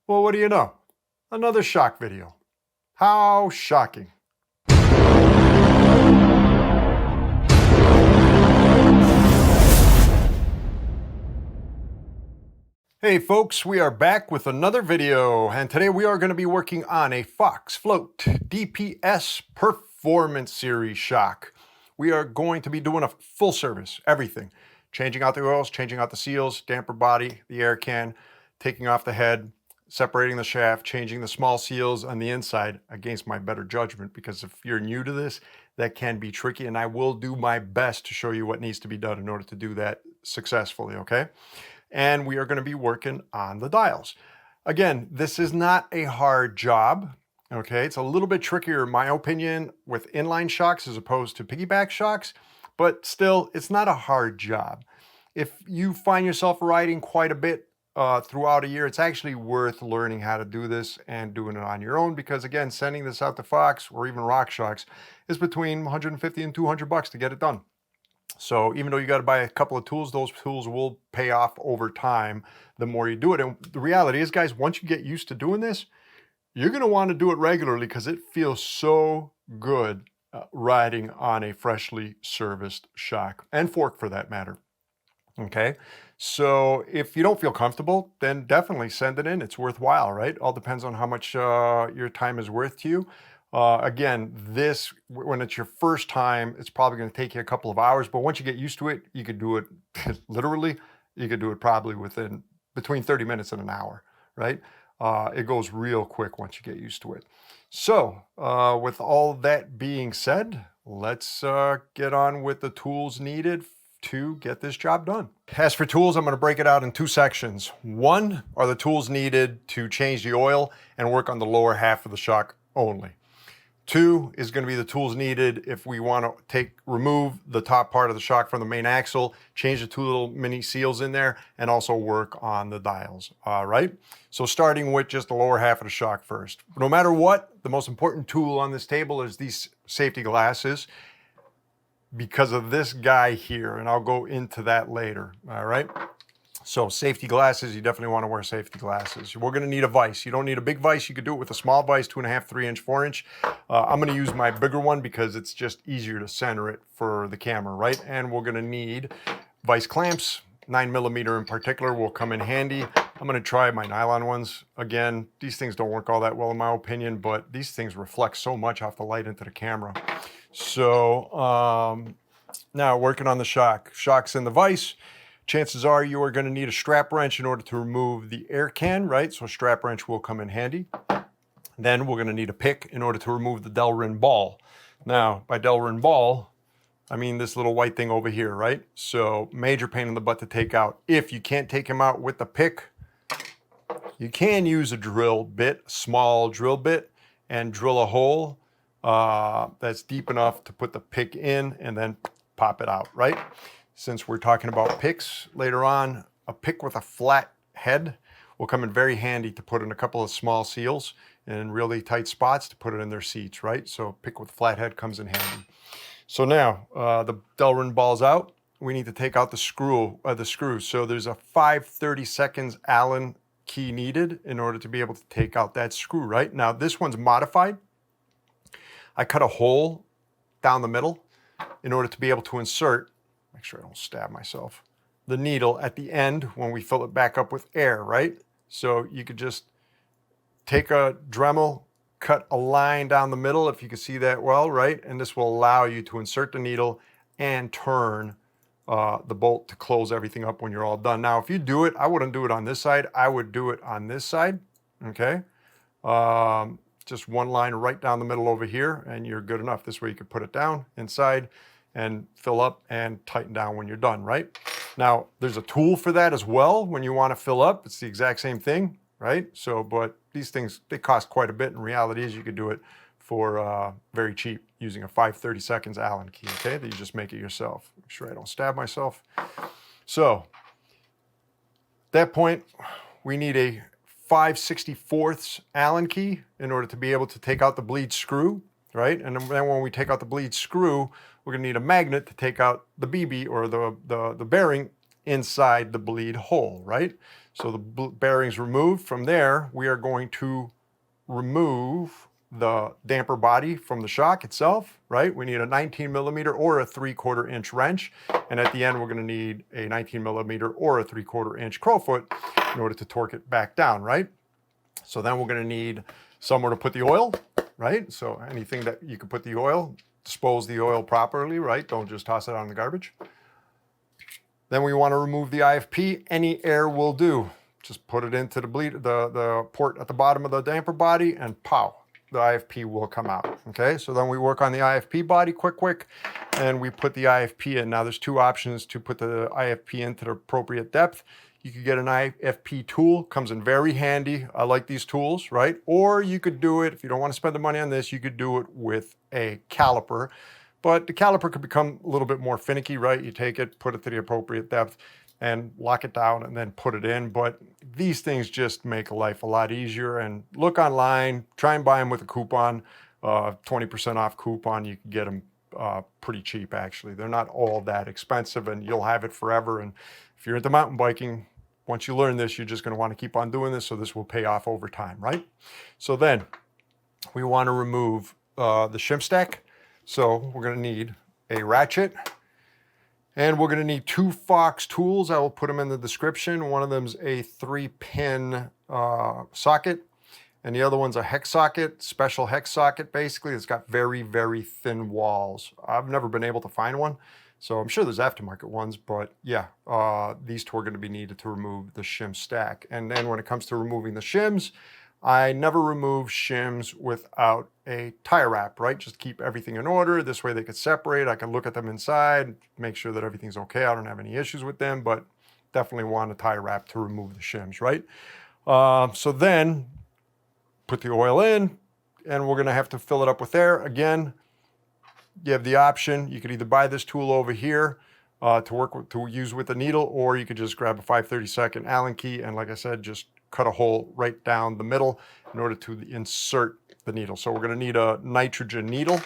Well, what do you know? Another shock video. How shocking. Hey folks, we are back with another video, and today we are going to be working on a FOX DPS Performance Series shock. We are going to be doing a full service, everything. Changing out the oils, changing out the seals, damper body, the air can, taking off the head, separating the shaft, changing the small seals on the inside against my better judgment, because if you're new to this, that can be tricky, and I will do my best to show you what needs to be done in order to do that successfully, okay? And we are going to be working on the dials. Again, this is not a hard job, okay? It's a little bit trickier, in my opinion, with inline shocks as opposed to piggyback shocks, but still, it's not a hard job. If you find yourself riding quite a bit throughout a year, it's actually worth learning how to do this and doing it on your own, because again, sending this out to Fox or even RockShox is between 150 and 200 bucks to get it done. So even though you got to buy a couple of tools, those tools will pay off over time the more you do it. And the reality is, guys, once you get used to doing this, you're going to want to do it regularly because it feels so good riding on a freshly serviced shock and fork for that matter. Okay, so if you don't feel comfortable, then definitely send it in. It's worthwhile, right? All depends on how much your time is worth to you. Again, this, when it's your first time, it's probably going to take you a couple of hours, but once you get used to it, you could do it literally, you could do it probably within between 30 minutes and an hour, right? It goes real quick once you get used to it. So with all that being said, let's get on with the tools needed to get this job done. As for tools, I'm going to break it out in two sections. One are the tools needed to change the oil and work on the lower half of the shock only. Two is going to be the tools needed if we want to remove the top part of the shock from the main axle, change the two little mini seals in there, and also work on the dials. All right. So starting with just the lower half of the shock first. No matter what, the most important tool on this table is these safety glasses, because of this guy here, and I'll go into that later. All right. So safety glasses, you definitely want to wear safety glasses. We're going to need a vise. You don't need a big vise. You could do it with a small vise, 2.5, 3-inch, 4-inch. I'm going to use my bigger one because it's just easier to center it for the camera, right? And we're going to need vise clamps. 9mm in particular will come in handy. I'm going to try my nylon ones. Again, these things don't work all that well in my opinion, but these things reflect so much off the light into the camera. So now working on the shock. Shock's in the vise. Chances are you are going to need a strap wrench in order to remove the air can, right? So a strap wrench will come in handy. Then we're going to need a pick in order to remove the Delrin ball. Now, by Delrin ball, I mean this little white thing over here, right? So major pain in the butt to take out. If you can't take him out with the pick, you can use a drill bit, small drill bit, and drill a hole that's deep enough to put the pick in and then pop it out, right? Since we're talking about picks later on, a pick with a flat head will come in very handy to put in a couple of small seals in really tight spots to put it in their seats, right? So a pick with a flat head comes in handy. So now the Delrin ball's out. We need to take out the screw. So there's a 5/32 Allen key needed in order to be able to take out that screw, right? Now this one's modified. I cut a hole down the middle in order to be able to insert, make sure I don't stab myself, the needle at the end when we fill it back up with air, right? So you could just take a Dremel, cut a line down the middle, if you can see that well, right? And this will allow you to insert the needle and turn the bolt to close everything up when you're all done. Now, if you do it, I wouldn't do it on this side. I would do it on this side, okay? Just one line right down the middle over here, and you're good enough. This way you could put it down inside and fill up and tighten down when you're done, right? Now, there's a tool for that as well when you want to fill up. It's the exact same thing, right? So, but these things, they cost quite a bit. In reality is you could do it for very cheap using a 5/32 Allen key, okay? That you just make it yourself. Make sure I don't stab myself. So, at that point, we need a 5/64 Allen key in order to be able to take out the bleed screw, right? And then when we take out the bleed screw, we're going to need a magnet to take out the BB or the bearing inside the bleed hole, right? So the bearing's removed. From there, we are going to remove the damper body from the shock itself, right? We need a 19 millimeter or a 3/4 inch wrench. And at the end, we're gonna need a 19 millimeter or a 3/4 inch crowfoot in order to torque it back down, right? So then we're gonna need somewhere to put the oil, right? So anything that you can put the oil, dispose the oil properly, right? Don't just toss it out in the garbage. Then we want to remove the IFP. Any air will do. Just put it into the port at the bottom of the damper body, and pow, the IFP will come out. Okay, so then we work on the IFP body quick, and we put the IFP in. Now there's two options to put the IFP into the appropriate depth. You could get an IFP tool, comes in very handy. I like these tools, right? Or you could do it, if you don't want to spend the money on this, you could do it with a caliper. But the caliper could become a little bit more finicky, right? You take it, put it to the appropriate depth, and lock it down and then put it in. But these things just make life a lot easier. And look online, try and buy them with a coupon, 20% off coupon. You can get them pretty cheap, actually. They're not all that expensive, and you'll have it forever. And if you're into mountain biking, once you learn this, you're just going to want to keep on doing this, so this will pay off over time, right? So then we want to remove the shim stack. So we're going to need a ratchet, and we're going to need two FOX tools. I will put them in the description. One of them is a 3-pin socket, and the other one's a hex socket, special hex socket basically. It's got very, very thin walls. I've never been able to find one, so I'm sure there's aftermarket ones, but yeah, these two are going to be needed to remove the shim stack. And then when it comes to removing the shims, I never remove shims without a tire wrap, right? Just keep everything in order. This way they could separate. I can look at them inside, make sure that everything's okay. I don't have any issues with them, but definitely want a tire wrap to remove the shims, right? So then put the oil in, and we're gonna have to fill it up with air. Again, you have the option. You could either buy this tool over here to use with the needle, or you could just grab a 5/32 Allen key, and like I said, just cut a hole right down the middle in order to insert the needle. So we're going to need a nitrogen needle.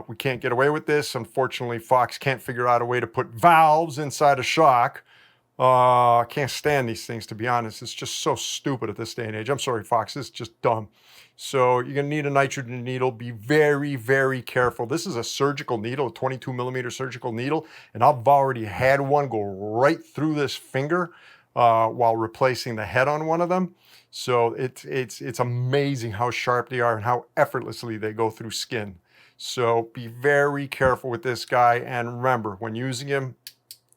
We can't get away with this. Unfortunately, FOX can't figure out a way to put valves inside a shock. I can't stand these things, to be honest. It's just so stupid at this day and age. I'm sorry, FOX, it's just dumb. So you're going to need a nitrogen needle. Be very, very careful. This is a surgical needle, a 22 millimeter surgical needle, and I've already had one go right through this finger while replacing the head on one of them. So it's amazing how sharp they are and how effortlessly they go through skin. So be very careful with this guy, and remember, when using him,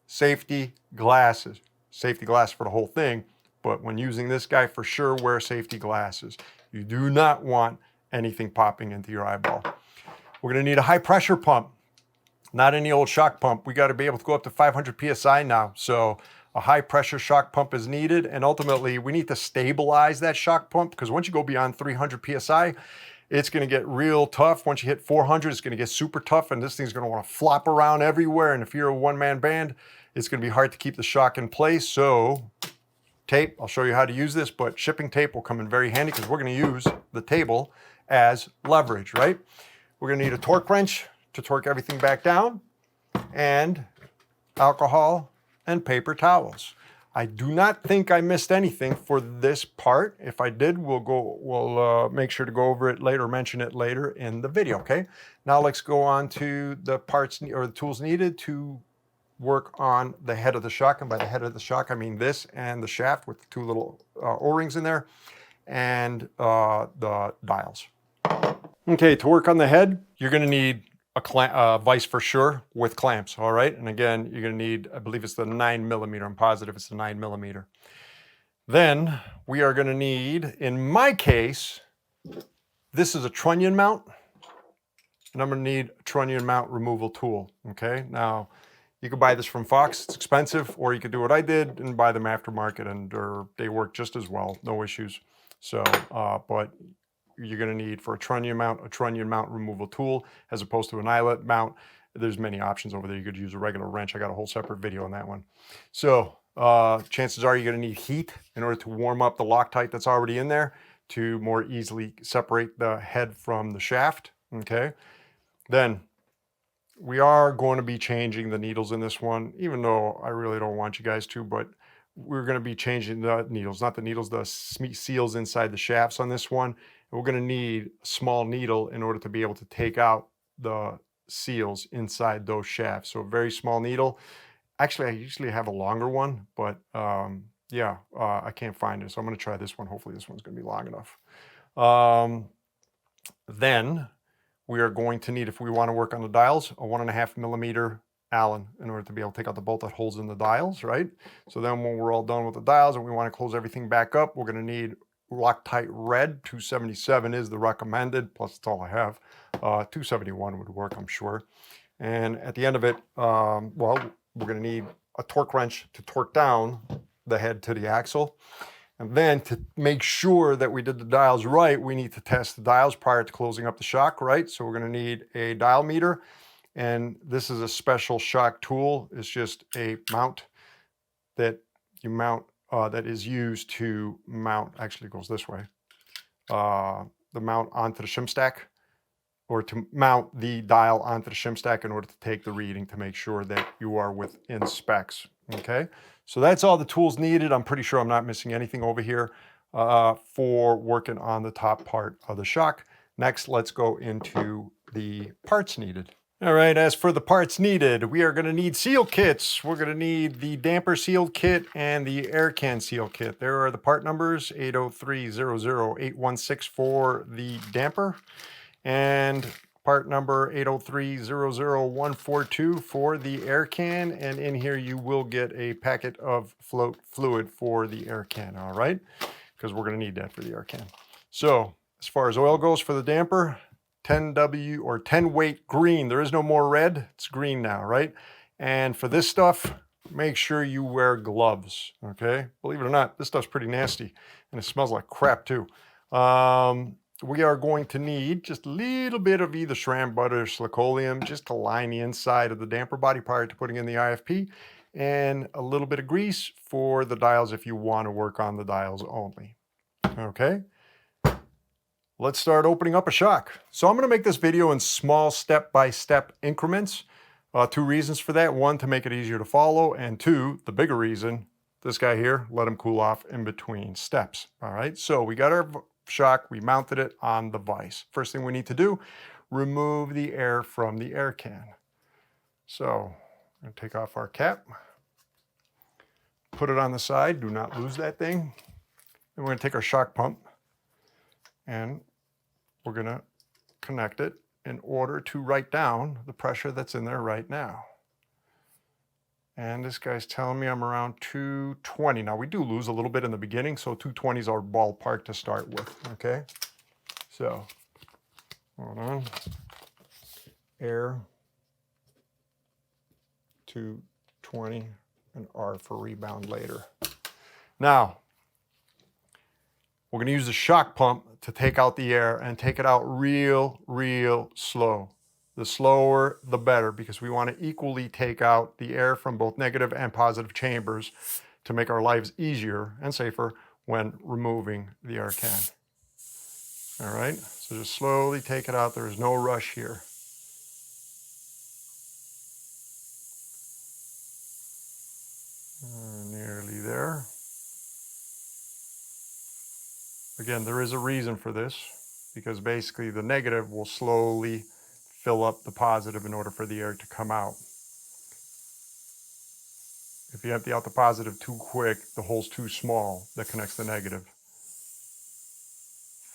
safety glasses. Safety glass for the whole thing, but when using this guy, for sure wear safety glasses. You do not want anything popping into your eyeball. We're gonna need a high pressure pump, not any old shock pump. We gotta be able to go up to 500 PSI now. So a high pressure shock pump is needed, and ultimately we need to stabilize that shock pump, because once you go beyond 300 PSI, it's going to get real tough. Once you hit 400, it's going to get super tough, and this thing's going to want to flop around everywhere. And if you're a one-man band, it's going to be hard to keep the shock in place. So tape, I'll show you how to use this, but shipping tape will come in very handy, because we're going to use the table as leverage, right? We're going to need a torque wrench to torque everything back down, and alcohol and paper towels. I do not think I missed anything for this part. If I did, we'll make sure to go over it later, mention it later in the video, okay? Now let's go on to the parts or the tools needed to work on the head of the shock. And by the head of the shock, I mean this and the shaft with the two little O-rings in there, and the dials. Okay, to work on the head, you're gonna need a vise for sure with clamps, all right? And again, you're gonna need, I believe it's the 9 millimeter. I'm positive it's the 9 millimeter. Then we are gonna need, in my case, this is a trunnion mount, and I'm gonna need a trunnion mount removal tool, okay? Now, you could buy this from FOX, it's expensive, or you could do what I did and buy them aftermarket, and they work just as well, no issues. So, but you're going to need, for a trunnion mount removal tool, as opposed to an eyelet mount. There's many options over there. You could use a regular wrench. I got a whole separate video on that one. So chances are you're going to need heat in order to warm up the Loctite that's already in there to more easily separate the head from the shaft, okay? Then We are going to be changing the needles in this one, even though I really don't want you guys to, but we're going to be changing the needles, not the needles, the seals inside the shafts on this one. And we're going to need a small needle in order to be able to take out the seals inside those shafts. So a very small needle. Actually, I usually have a longer one, but yeah, I can't find it. So I'm going to try this one. Hopefully this one's going to be long enough. Then we are going to need, if we want to work on the dials, a 1.5 millimeter Allen in order to be able to take out the bolt that holds in the dials, right? So then when we're all done with the dials and we want to close everything back up, we're going to need Loctite red. 277 is the recommended, plus it's all I have. 271 would work, I'm sure. And at the end of it, well, we're going to need a torque wrench to torque down the head to the axle. And then to make sure that we did the dials right, we need to test the dials prior to closing up the shock, right? So we're going to need a dial meter. And this is a special shock tool. It's just a mount that you mount, that is used to mount, actually it goes this way, the mount onto the shim stack, or to mount the dial onto the shim stack in order to take the reading to make sure that you are within specs, okay? So that's all the tools needed. I'm pretty sure I'm not missing anything over here for working on the top part of the shock. Next, let's go into the parts needed. All right, as for the parts needed, we are going to need seal kits. We're going to need the damper seal kit and the air can seal kit. There are the part numbers, 803008164 for the damper, and part number 803000142 for the air can. And in here you will get a packet of float fluid for the air can, all right? Because we're going to need that for the air can. So as far as oil goes for the damper, 10W or 10 weight green. There is no more red. It's green now, right? And for this stuff, make sure you wear gloves, okay? Believe it or not, this stuff's pretty nasty and it smells like crap too. We are going to need just a little bit of either SRAM butter or silicoleum just to line the inside of the damper body prior to putting in the IFP, and a little bit of grease for the dials if you want to work on the dials only, okay? Let's start opening up a shock. So I'm going to make this video in small step-by-step increments. Two reasons for that. One, to make it easier to follow. And two, the bigger reason, this guy here, let him cool off in between steps. All right, so we got our shock. We mounted it on the vise. First thing we need to do, remove the air from the air can. So I'm going to take off our cap. Put it on the side. Do not lose that thing. And we're going to take our shock pump and we're going to connect it in order to write down the pressure that's in there right now. And this guy's telling me I'm around 220. Now we do lose a little bit in the beginning, so 220 is our ballpark to start with, okay? So, hold on. Air, 220, and R for rebound later. Now, we're going to use the shock pump to take out the air and take it out real slow. The slower, the better, because we want to equally take out the air from both negative and positive chambers to make our lives easier and safer when removing the air can. All right, so just slowly take it out. There is no rush here. Nearly there. Again, there is a reason for this, because basically the negative will slowly fill up the positive in order for the air to come out. If you empty out the positive too quick, the hole's too small that connects the negative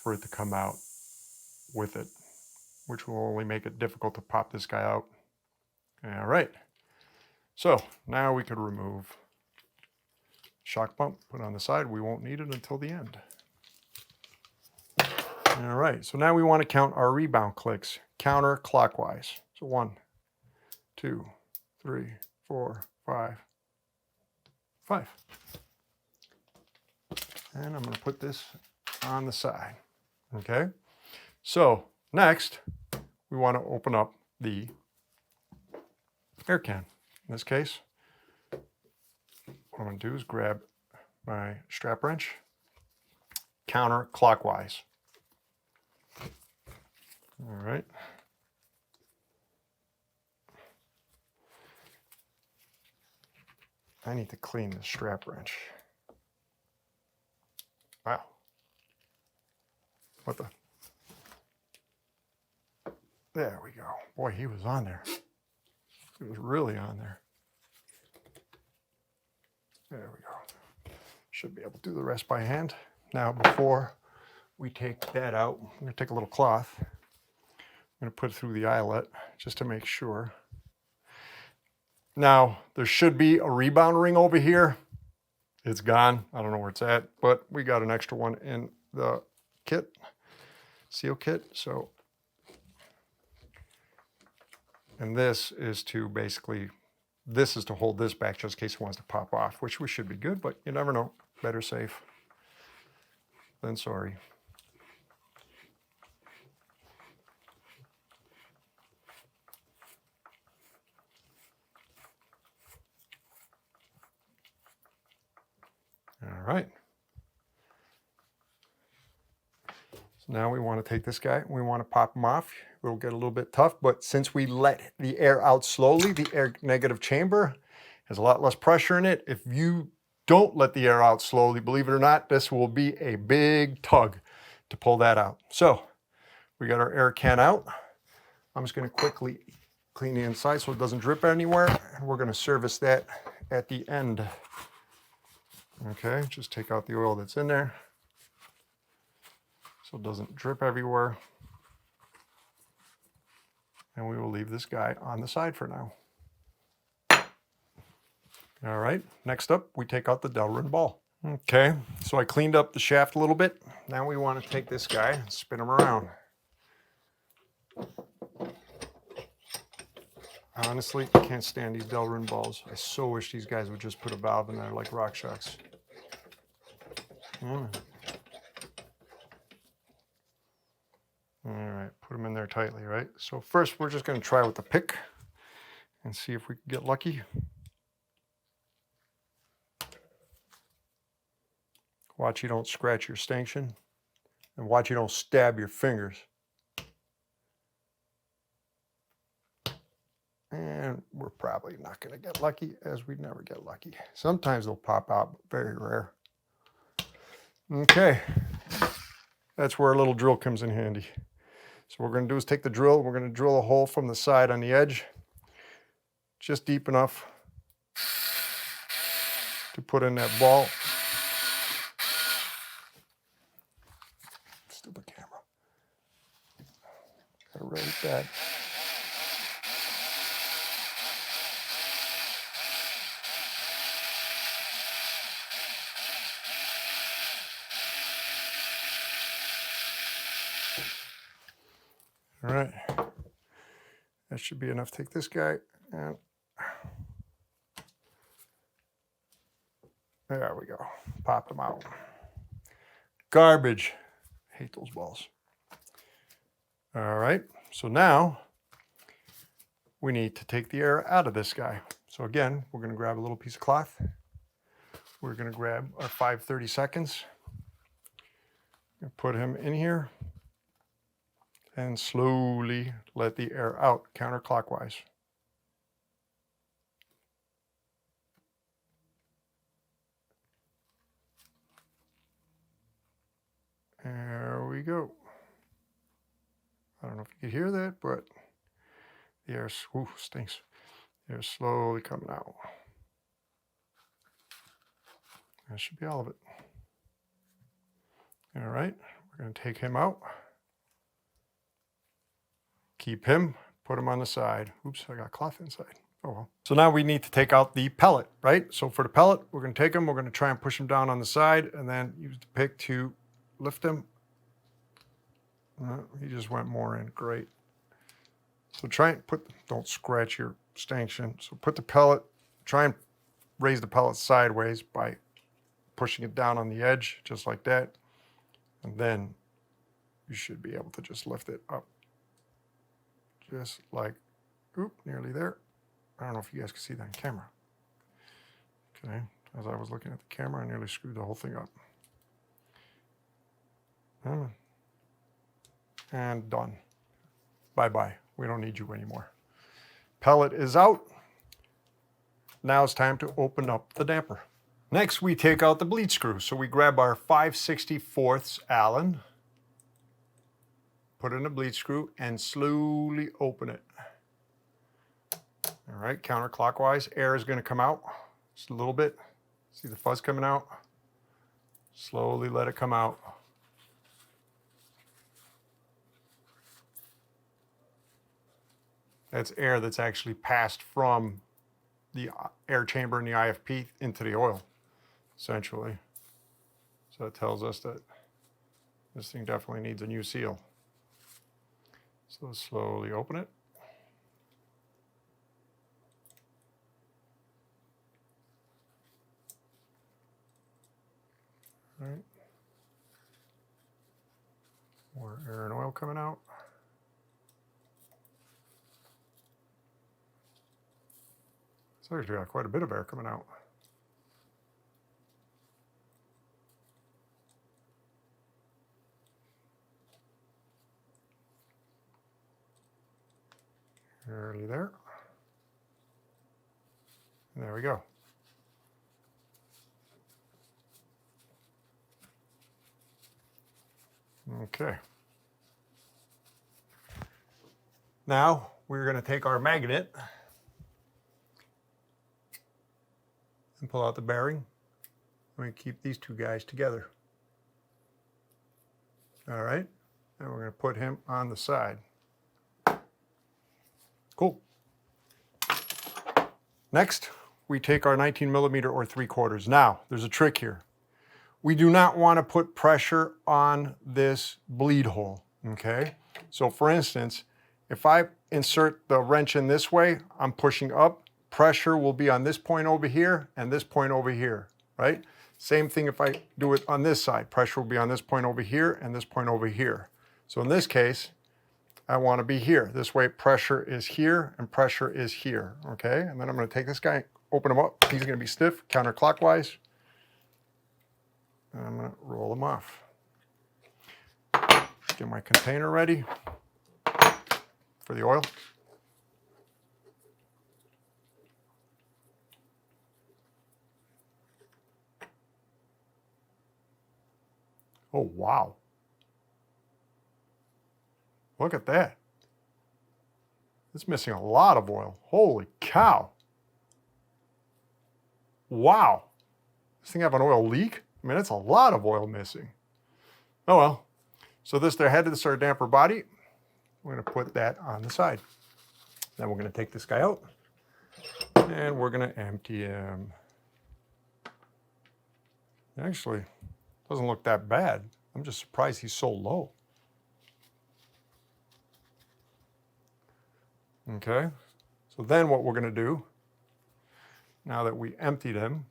for it to come out with it, which will only make it difficult to pop this guy out. All right, so now we could remove shock pump, put it on the side. We won't need it until the end. All right, so now we want to count our rebound clicks counterclockwise. So 1, 2, 3, 4, 5, 5. And I'm going to put this on the side. Okay, so next we want to open up the air can. In this case, what I'm going to do is grab my strap wrench counterclockwise. All right. I need to clean the strap wrench. Wow. What the? There we go. Boy, he was on there. He was really on there. There we go. Should be able to do the rest by hand. Now, before we take that out, I'm going to take a little cloth. I'm going to put it through the eyelet just to make sure. Now, there should be a rebound ring over here. It's gone. I don't know where it's at, but we got an extra one in the kit, seal kit. So, and this is to basically, this is to hold this back just in case it wants to pop off, which we should be good, but you never know. Better safe than sorry. All right. So now we want to take this guy, we want to pop him off. It'll get a little bit tough, but since we let the air out slowly, the air negative chamber has a lot less pressure in it. If you don't let the air out slowly, believe it or not, this will be a big tug to pull that out. So we got our air can out. I'm just going to quickly clean the inside so it doesn't drip anywhere. And we're going to service that at the end. Okay, just take out the oil that's in there so it doesn't drip everywhere. And we will leave this guy on the side for now. All right, next up, we take out the Delrin ball. Okay, so I cleaned up the shaft a little bit. Now we want to take this guy and spin him around. Honestly, I can't stand these Delrin balls. I so wish these guys would just put a valve in there like RockShox. All right, put them in there tightly, right? So first, we're just going to try with the pick and see if we can get lucky. Watch you don't scratch your stanchion, and watch you don't stab your fingers. And we're probably not going to get lucky, as we never get lucky. Sometimes they'll pop out, but very rare. Okay, that's where a little drill comes in handy. So what we're going to do is take the drill, we're going to drill a hole from the side on the edge, just deep enough to put in that ball. Stupid camera. Gotta raise that. All right, that should be enough. Take this guy and there we go. Pop them out. Garbage. Hate those balls. All right, so now we need to take the air out of this guy. So again, we're going to grab a little piece of cloth. We're going to grab our 5/30 seconds and put him in here. And slowly let the air out counterclockwise. There we go. I don't know if you can hear that, but the air stinks. The air's slowly coming out. That should be all of it. All right, we're going to take him out. Keep him, put him on the side. Oops, I got cloth inside. Oh well. So now we need to take out the pellet, right? So for the pellet, we're going to take him, we're going to try and push him down on the side and then use the pick to lift him. He just went more in, great. So try and don't scratch your stanchion. So put the pellet, try and raise the pellet sideways by pushing it down on the edge, just like that. And then you should be able to just lift it up. Just like, oop, nearly there. I don't know if you guys can see that on camera. Okay, as I was looking at the camera, I nearly screwed the whole thing up. And done. Bye-bye. We don't need you anymore. Pellet is out. Now it's time to open up the damper. Next, we take out the bleed screw. So we grab our 5/64 Allen, put in the bleed screw, and slowly open it. All right, counterclockwise. Air is going to come out just a little bit. See the fuzz coming out? Slowly let it come out. That's air that's actually passed from the air chamber in the IFP into the oil, essentially. So it tells us that this thing definitely needs a new seal. So slowly open it. All right. More air and oil coming out. So actually got quite a bit of air coming out. Nearly there. And there we go. Okay. Now we're going to take our magnet and pull out the bearing. We keep these two guys together. All right. And we're going to put him on the side. Cool. Next, we take our 19mm or 3/4. Now, there's a trick here. We do not want to put pressure on this bleed hole, okay? So for instance, if I insert the wrench in this way, I'm pushing up, pressure will be on this point over here and this point over here, right? Same thing if I do it on this side, pressure will be on this point over here and this point over here. So in this case, I want to be here. This way pressure is here and pressure is here, okay? And then I'm going to take this guy, open him up. He's going to be stiff, counterclockwise. And I'm going to roll them off. Get my container ready for the oil. Oh, wow. Look at that. It's missing a lot of oil. Holy cow. Wow. This thing have an oil leak? I mean, it's a lot of oil missing. Oh well. So this, the head of this, our damper body. We're going to put that on the side. Then we're going to take this guy out and we're going to empty him. Actually, doesn't look that bad. I'm just surprised he's so low. Okay, so then what we're going to do, now that we emptied him,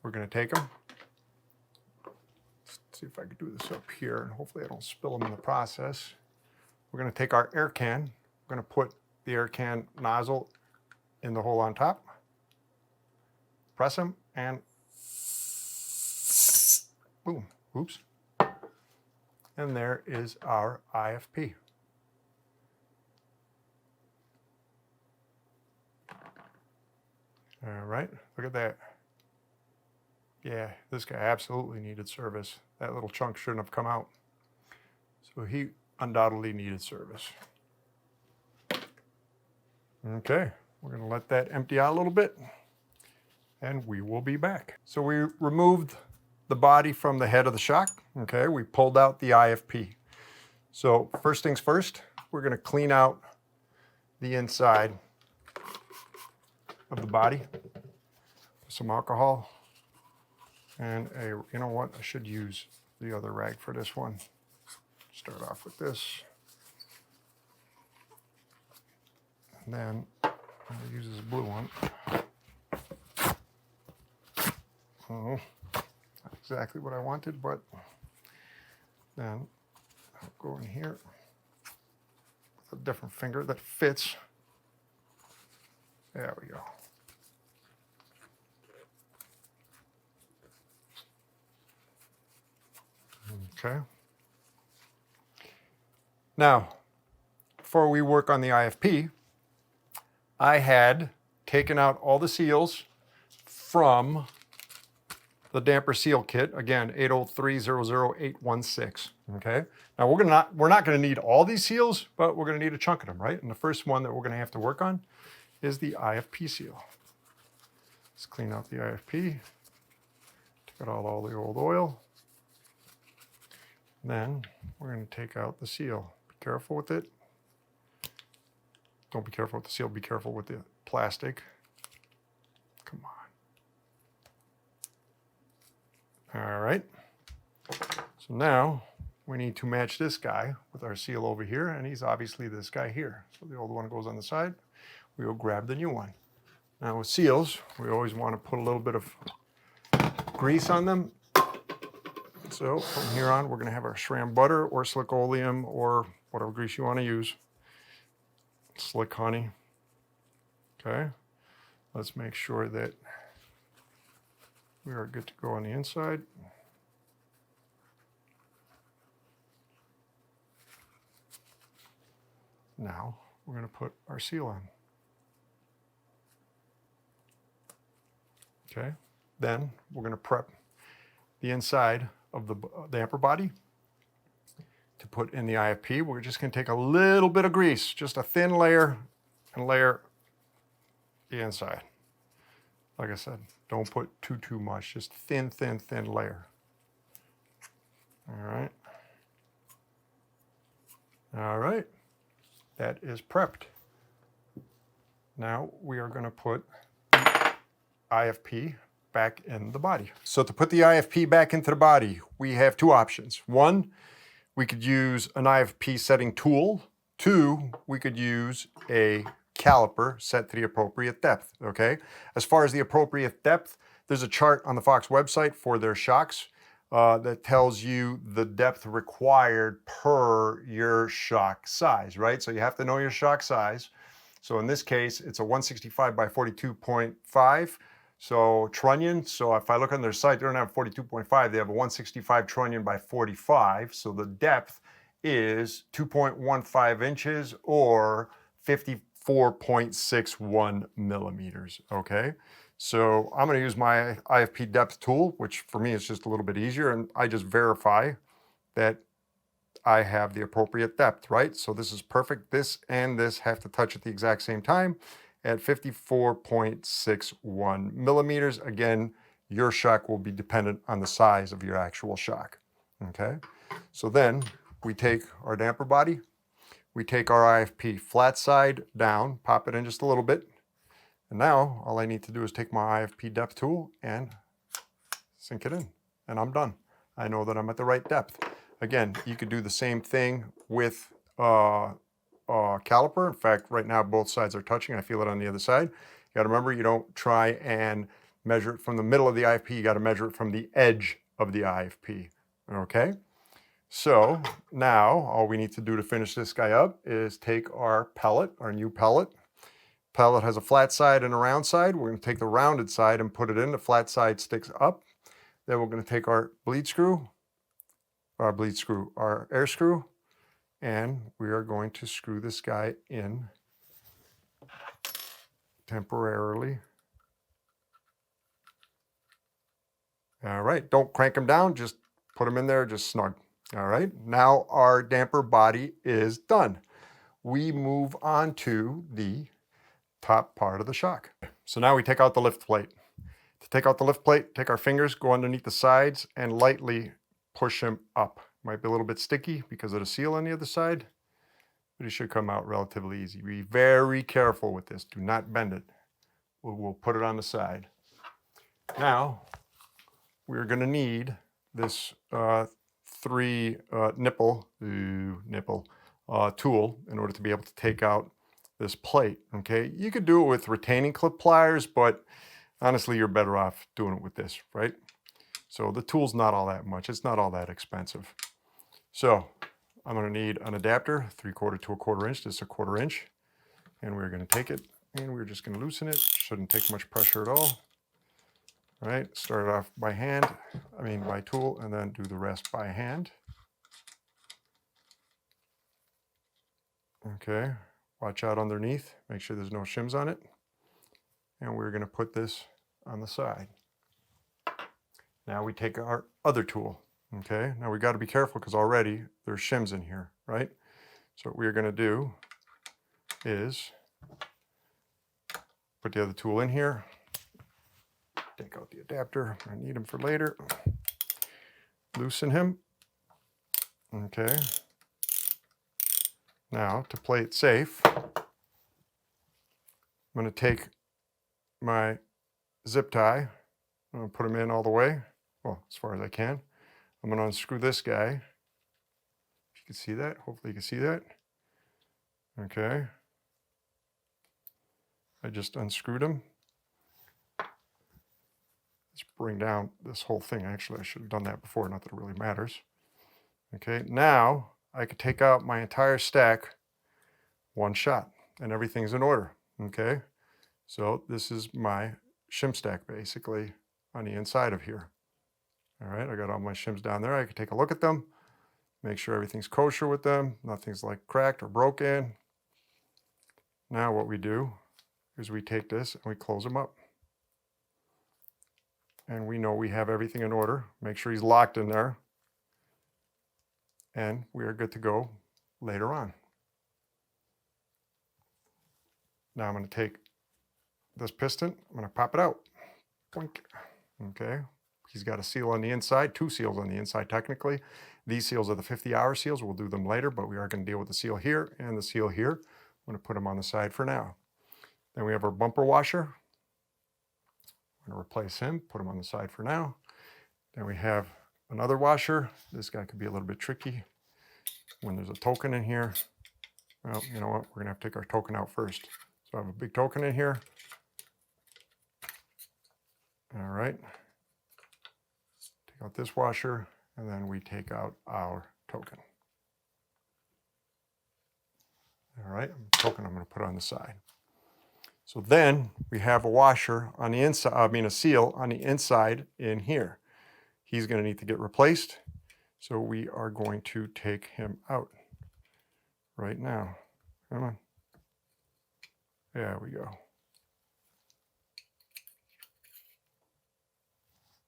we're going to take him. Let's see if I can do this up here, and hopefully I don't spill them in the process. We're going to take our air can. We're going to put the air can nozzle in the hole on top. Press them, and boom, oops. And there is our IFP. All right, look at that. Yeah, this guy absolutely needed service. That little chunk shouldn't have come out. So he undoubtedly needed service. Okay, we're gonna let that empty out a little bit and we will be back. So we removed the body from the head of the shock. Okay, we pulled out the IFP. So first things first, we're gonna clean out the inside of the body. Some alcohol and a, you know what, I should use the other rag for this one. Start off with this. And then I'm gonna use this blue one. Oh, not exactly what I wanted, but then I'll go in here with a different finger that fits. There we go. Okay. Now, before we work on the IFP, I had taken out all the seals from the damper seal kit. Again, 803-00816. Okay. Now we're not going to need all these seals, but we're going to need a chunk of them, right? And the first one that we're going to have to work on is the IFP seal. Let's clean out the IFP. Take out all the old oil. Then we're going to take out the seal. Be careful with it. Don't be careful with the seal. Be careful with the plastic. Come on. All right. So now we need to match this guy with our seal over here, and he's obviously this guy here. So the old one goes on the side. We will grab the new one. Now with seals, we always want to put a little bit of grease on them. So from here on, we're going to have our SRAM butter or slick oleum or whatever grease you want to use. Slick honey. Okay. Let's make sure that we are good to go on the inside. Now we're going to put our seal on. Okay. Then we're going to prep the inside of the damper body to put in the IFP. We're just going to take a little bit of grease, just a thin layer, and layer the inside. Like I said, don't put too much, just thin layer. All right. All right. That is prepped. Now we are going to put IFP back in the body. So to put the IFP back into the body, we have two options. One, we could use an IFP setting tool. Two, we could use a caliper set to the appropriate depth, okay? As far as the appropriate depth, there's a chart on the FOX website for their shocks that tells you the depth required per your shock size, right? So you have to know your shock size. So in this case, it's a 165 by 42.5. So trunnion, so if I look on their site, they don't have 42.5, they have a 165 trunnion by 45. So the depth is 2.15 inches or 54.61 millimeters, okay? So I'm gonna use my IFP depth tool, which for me is just a little bit easier, and I just verify that I have the appropriate depth, right? So this is perfect. This and this have to touch at the exact same time at 54.61 millimeters. Again, your shock will be dependent on the size of your actual shock, okay? So then we take our damper body, we take our IFP flat side down, pop it in just a little bit, and now all I need to do is take my IFP depth tool and sink it in, and I'm done. I know that I'm at the right depth. Again, you could do the same thing with caliper. In fact, right now both sides are touching. I feel it on the other side. You got to remember, you don't try and measure it from the middle of the IFP. You got to measure it from the edge of the IFP. Okay. So now all we need to do to finish this guy up is take our pellet, our new pellet. Pellet has a flat side and a round side. We're going to take the rounded side and put it in. The flat side sticks up. Then we're going to take our our air screw, and we are going to screw this guy in temporarily. All right, don't crank them down, just put them in there, just snug. All right, now our damper body is done. We move on to the top part of the shock. So now we take out the lift plate. To take out the lift plate, take our fingers, go underneath the sides, and lightly push him up. Might be a little bit sticky because of the seal on the other side, but it should come out relatively easy. Be very careful with this. Do not bend it. We'll put it on the side. Now, we're going to need this 3 nipple tool in order to be able to take out this plate, okay? You could do it with retaining clip pliers, but honestly, you're better off doing it with this, right? So the tool's not all that much. It's not all that expensive. So I'm going to need an adapter, 3/4 to 1/4 inch. This is a 1/4 inch. And we're going to take it and we're just going to loosen it. Shouldn't take much pressure at all. All right, start it off by tool, and then do the rest by hand. Okay, watch out underneath. Make sure there's no shims on it. And we're going to put this on the side. Now we take our other tool, okay? Now we got to be careful because already there's shims in here, right? So what we're going to do is put the other tool in here, take out the adapter, I need him for later, loosen him, okay. Now to play it safe, I'm going to take my zip tie, I'm going to put him in all the way, well, as far as I can. I'm going to unscrew this guy, if you can see that, hopefully you can see that, okay. I just unscrewed him. Let's bring down this whole thing. Actually, I should have done that before, not that it really matters. Okay, now I could take out my entire stack one shot and everything's in order, okay? So this is my shim stack basically on the inside of here. All right, I got all my shims down there. I can take a look at them, make sure everything's kosher with them, nothing's like cracked or broken. Now what we do is we take this and we close them up. And we know we have everything in order. Make sure he's locked in there. And we are good to go later on. Now I'm going to take this piston, I'm going to pop it out. Boink. Okay, he's got a seal on the inside, 2 seals on the inside technically. These seals are the 50-hour seals. We'll do them later, but we are going to deal with the seal here and the seal here. I'm going to put them on the side for now. Then we have our bumper washer. I'm going to replace him, put him on the side for now. Then we have another washer. This guy could be a little bit tricky when there's a token in here. Well, you know what? We're going to have to take our token out first. So I have a big token in here. All right. Take out this washer, and then we take out our token. All right, token I'm going to put on the side. So then we have a washer on the inside, a seal on the inside in here. He's going to need to get replaced. So we are going to take him out right now. Come on. There we go.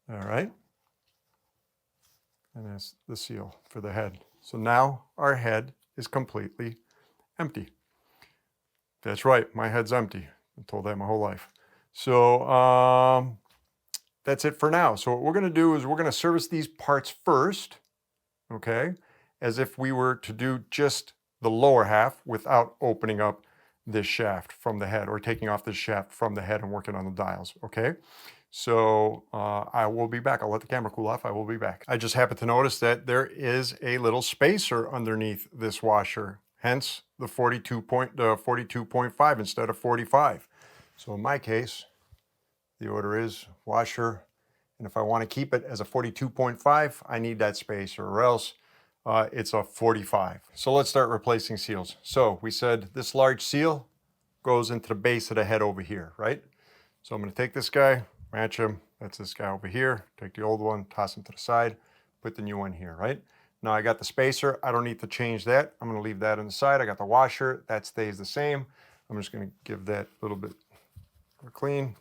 All right. And that's the seal for the head. So now our head is completely empty. That's right, my head's empty. I'm told that my whole life. So that's it for now. So what we're going to do is we're going to service these parts first, okay, as if we were to do just the lower half without opening up this shaft from the head or taking off this shaft from the head and working on the dials, okay? So I will be back. I'll let the camera cool off. I will be back. I just happened to notice that there is a little spacer underneath this washer, hence the 42.5 instead of 45. So in my case, the order is washer, and if I want to keep it as a 42.5, I need that spacer, or else it's a 45. So let's start replacing seals. So we said this large seal goes into the base of the head over here, right? So I'm going to take this guy, match him. That's this guy over here. Take the old one, toss him to the side, put the new one here, right? Now I got the spacer. I don't need to change that. I'm going to leave that on the side. I got the washer. That stays the same. I'm just going to give that a little bit of a clean.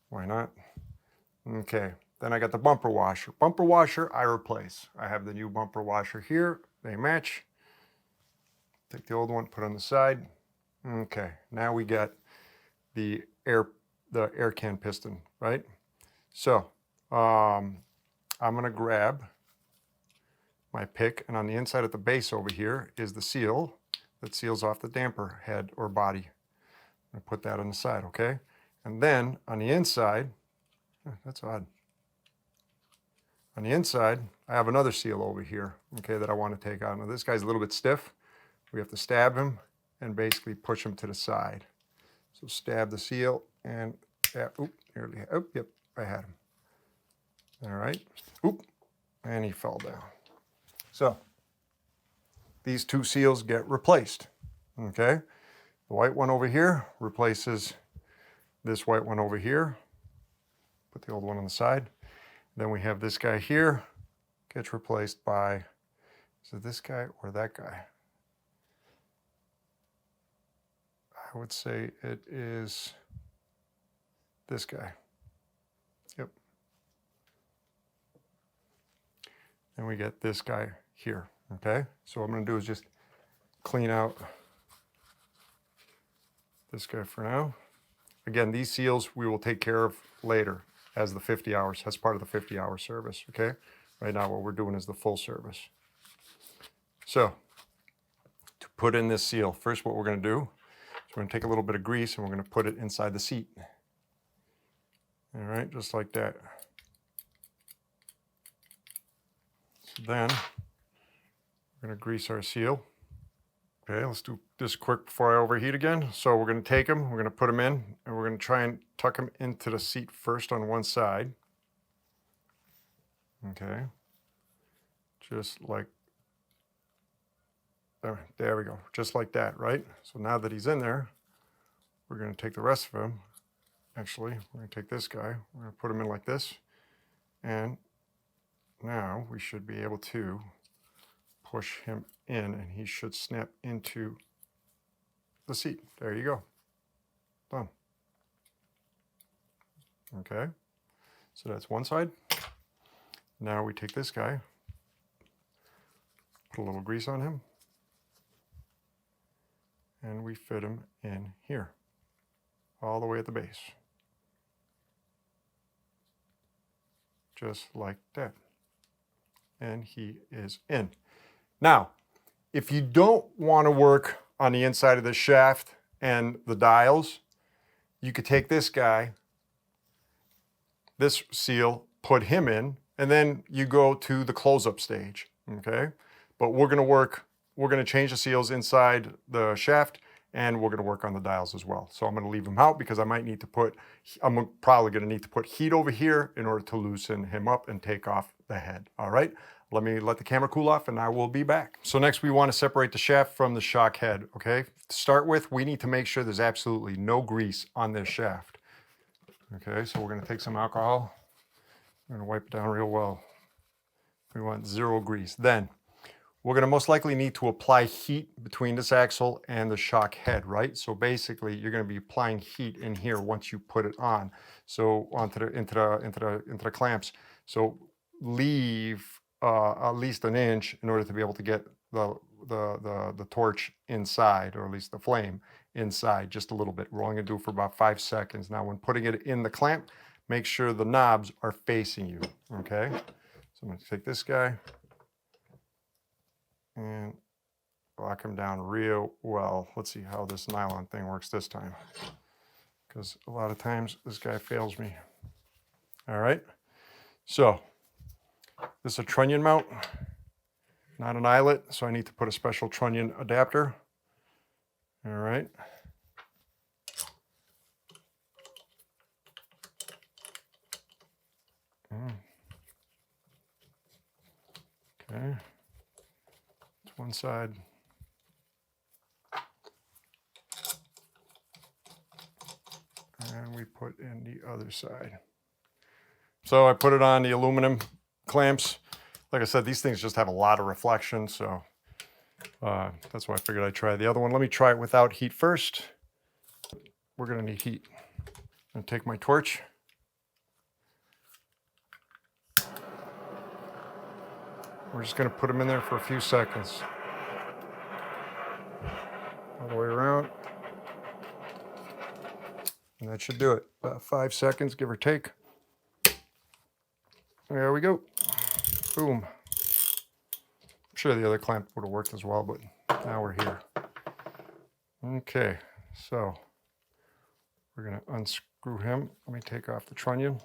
Why not? Okay. Then I got the bumper washer. Bumper washer, I replace. I have the new bumper washer here. They match. Take the old one, put it on the side. Okay. Now we got the air can piston, right? So I'm going to grab my pick, and on the inside at the base over here is the seal that seals off the damper head or body. I'm going to put that on the side, okay? And then on the inside, that's odd. On the inside, I have another seal over here, okay, that I want to take out. Now this guy's a little bit stiff. We have to stab him and basically push him to the side. So stab the seal and, oop, nearly, oh, yep, I had him. All right, oop, and he fell down. So these two seals get replaced, okay? The white one over here replaces this white one over here. Put the old one on the side. Then we have this guy here, gets replaced by, is it this guy or that guy? I would say it is this guy. and we get this guy here, okay? So what I'm gonna do is just clean out this guy for now. Again, these seals we will take care of later as the 50 hours, as part of the 50-hour service, okay? Right now what we're doing is the full service. So, to put in this seal, first what we're gonna do is we're gonna take a little bit of grease and we're gonna put it inside the seat. All right, just like that. So then, we're gonna grease our seal. Okay, let's do this quick before I overheat again. So we're gonna take them, we're gonna put them in, and we're gonna try and tuck them into the seat first on one side. Okay, just like, there we go, just like that, right? So now that he's in there, we're gonna take the rest of him. Actually, we're gonna take this guy, we're gonna put him in like this, and now we should be able to push him in and he should snap into the seat. There you go. Done. Okay. So that's one side. Now we take this guy, put a little grease on him, and we fit him in here, all the way at the base. Just like that. And he is in. Now, if you don't want to work on the inside of the shaft and the dials, you could take this guy, this seal, put him in, and then you go to the close-up stage, okay? But we're gonna change the seals inside the shaft, and we're gonna work on the dials as well. So I'm gonna leave him out because I'm probably gonna need to put heat over here in order to loosen him up and take off the head, all right? Let me let the camera cool off and I will be back. So next we want to separate the shaft from the shock head, okay? To start with, we need to make sure there's absolutely no grease on this shaft. Okay, so we're gonna take some alcohol. We're gonna wipe it down real well. We want zero grease. Then, we're gonna most likely need to apply heat between this axle and the shock head, right? So basically, you're gonna be applying heat in here once you put it on. So into the clamps. So leave at least an inch in order to be able to get the torch inside, or at least the flame inside just a little bit. We're only gonna do it for about 5 seconds. Now when putting it in the clamp, make sure the knobs are facing you, okay? So I'm gonna take this guy and lock him down real well. Let's see how this nylon thing works this time, because a lot of times this guy fails me. All right, so this is a trunnion mount, not an eyelet, so I need to put a special trunnion adapter. All right. Okay. It's one side. And we put in the other side. So I put it on the aluminum clamps. Like I said, these things just have a lot of reflection, so that's why I figured I'd try the other one. Let me try it without heat first. We're gonna need heat. I'm gonna take my torch. We're just gonna put them in there for a few seconds. All the way around. And that should do it. About 5 seconds, give or take. There we go. Boom. I'm sure the other clamp would have worked as well, but now we're here. Okay, so we're gonna unscrew him. Let me take off the trunnion.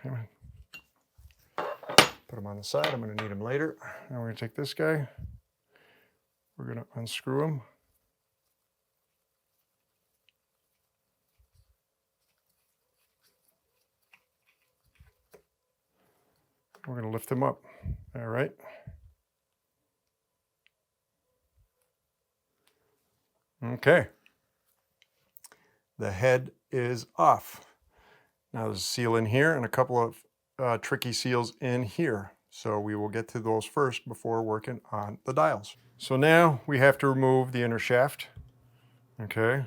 Okay. Put him on the side. I'm gonna need him later. Now we're gonna take this guy. We're gonna unscrew him. We're gonna lift him up. All right. Okay. The head is off. Now there's a seal in here and a couple of tricky seals in here. So we will get to those first before working on the dials. So now we have to remove the inner shaft. Okay.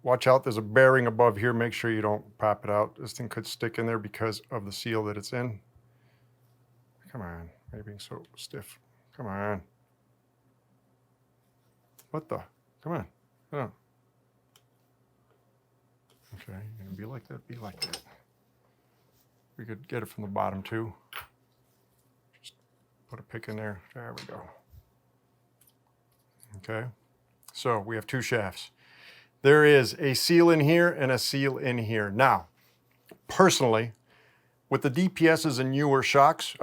watch out, there's a bearing above here. Make sure you don't pop it out. This thing could stick in there because of the seal that it's in. Come on, why are you being so stiff? Come on. What the? Come on. Come on. Okay, you're gonna be like that, be like that. We could get it from the bottom too. Just put a pick in there. There we go. Okay, so we have two shafts. There is a seal in here and a seal in here. Now, personally, with the DPSs and newer shocks,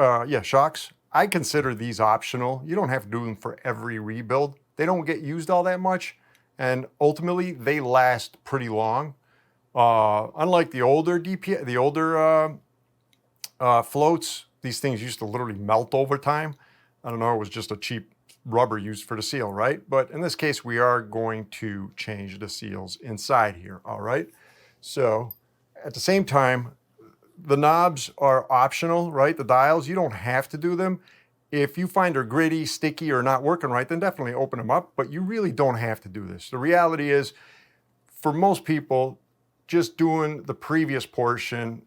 shocks, I consider these optional. You don't have to do them for every rebuild. They don't get used all that much, and ultimately they last pretty long. Unlike the older floats, these things used to literally melt over time. I don't know, it was just a cheap rubber used for the seal, right? But in this case, we are going to change the seals inside here, all right? So at the same time, the knobs are optional, right? The dials, you don't have to do them. If you find they're gritty, sticky, or not working right, then definitely open them up, but you really don't have to do this. The reality is, for most people, just doing the previous portion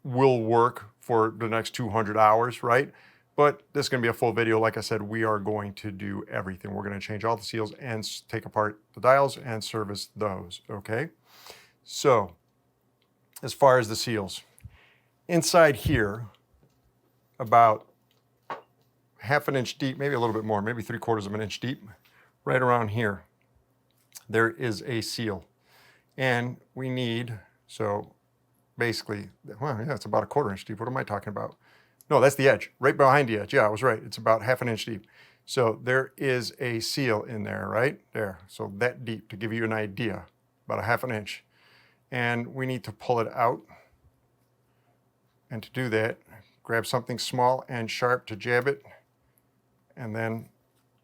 will work for the next 200 hours, right? But this is gonna be a full video. Like I said, we are going to do everything. We're gonna change all the seals and take apart the dials and service those, okay? So, as far as the seals, inside here, about half an inch deep, maybe a little bit more, maybe 3/4 of an inch deep, right around here, there is a seal. And we need, so basically, well, yeah, it's about 1/4 inch deep. What am I talking about? No, that's the edge, right behind the edge. Yeah, I was right. It's about half an inch deep. So there is a seal in there, right? There, so that deep, to give you an idea, about a half an inch. And we need to pull it out. And to do that, grab something small and sharp to jab it. And then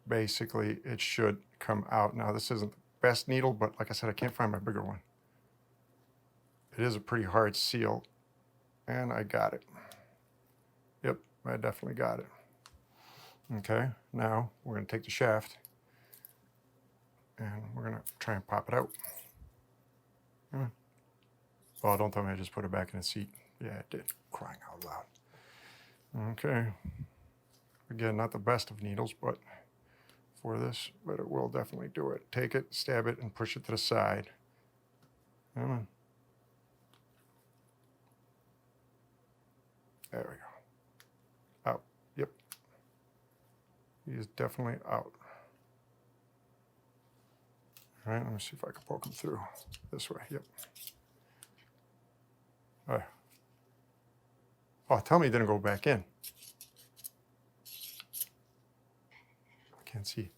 basically it should come out. Now this isn't the best needle, but like I said, I can't find my bigger one. It is a pretty hard seal, and I got it. Yep, I definitely got it. Okay, now we're gonna take the shaft and we're gonna try and pop it out. Oh, don't tell me I just put it back in its seat. Yeah, it did, crying out loud. Okay, again, not the best of needles, but for this, but it will definitely do it. Take it, stab it, and push it to the side. Come on. There we go. Out. Yep. He is definitely out. All right, let me see if I can poke him through this way. Yep. All right. Oh, tell me he didn't go back in. I can't see.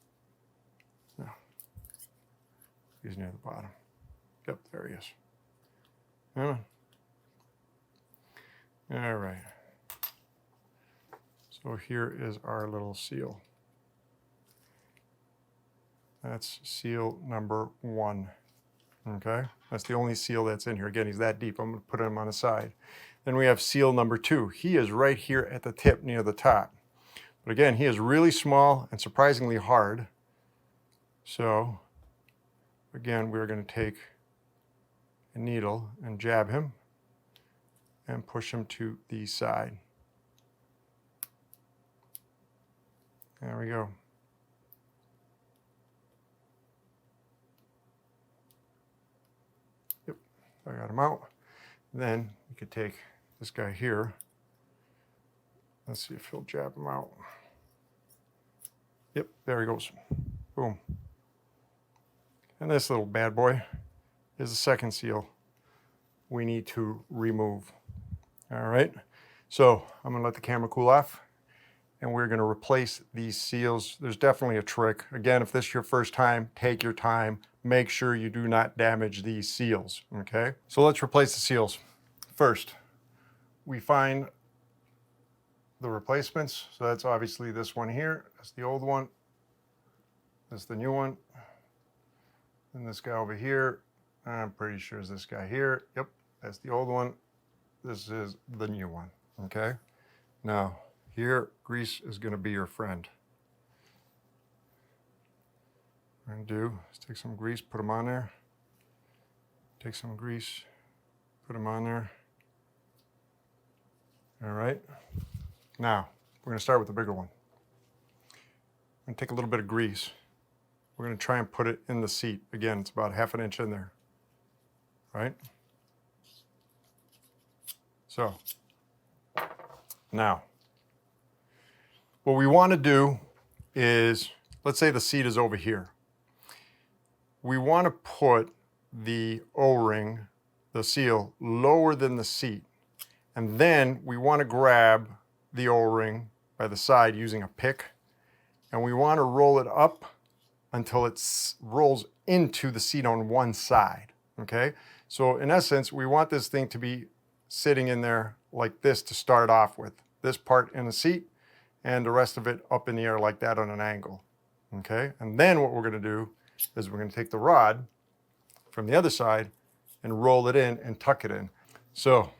No. He's near the bottom. Yep, there he is. Come on. All right. So here is our little seal. That's seal number 1. Okay, that's the only seal that's in here. Again, he's that deep. I'm going to put him on the side. Then we have seal number 2. He is right here at the tip near the top. But again, he is really small and surprisingly hard. So again, we're going to take a needle and jab him and push him to the side. There we go. Yep, I got him out. Then we could take this guy here. Let's see if he'll jab him out. Yep, there he goes. Boom. And this little bad boy is the second seal we need to remove. All right, so I'm gonna let the camera cool off and we're gonna replace these seals. There's definitely a trick. Again, if this is your first time, take your time. Make sure you do not damage these seals, okay? So let's replace the seals. First, we find the replacements. So that's obviously this one here. That's the old one. That's the new one. And this guy over here, I'm pretty sure is this guy here. Yep, that's the old one. This is the new one, okay? Now, here, grease is gonna be your friend. What I'm gonna do is take some grease, put them on there. Take some grease, put them on there. All right. Now, we're going to start with the bigger one. I'm going to take a little bit of grease. We're going to try and put it in the seat. Again, it's about 1/2 inch in there. Right? So, now, what we want to do is, let's say the seat is over here. We want to put the O-ring, the seal, lower than the seat. And then we want to grab the O-ring by the side using a pick. And we want to roll it up until it rolls into the seat on one side. Okay? So in essence, we want this thing to be sitting in there like this to start off with. This part in the seat and the rest of it up in the air like that on an angle. Okay? And then what we're going to do is we're going to take the rod from the other side and roll it in and tuck it in. So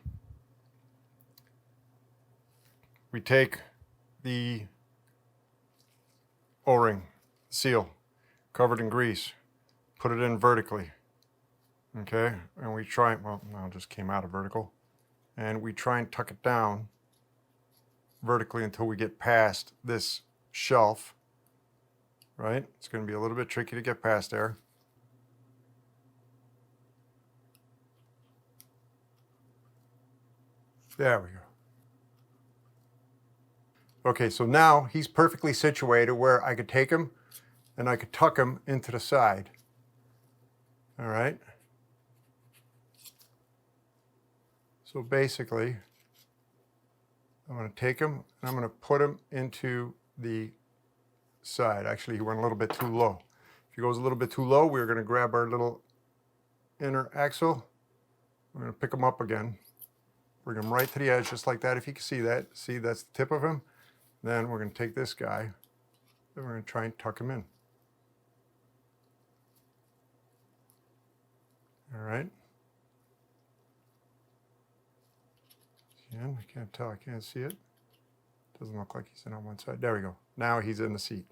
we take the O-ring, seal, covered in grease, put it in vertically, okay? And we try, well, no, it just came out of vertical. And we try and tuck it down vertically until we get past this shelf, right? It's going to be a little bit tricky to get past there. There we go. Okay, so now he's perfectly situated where I could take him and I could tuck him into the side. All right. So basically, I'm going to take him and I'm going to put him into the side. Actually, he went a little bit too low. If he goes a little bit too low, we're going to grab our little inner axle. We're going to pick him up again. Bring him right to the edge, just like that. If you can see that, see that's the tip of him. Then we're going to take this guy, and we're going to try and tuck him in. All right. Again, I can't tell, I can't see it. Doesn't look like he's in on one side. There we go. Now he's in the seat.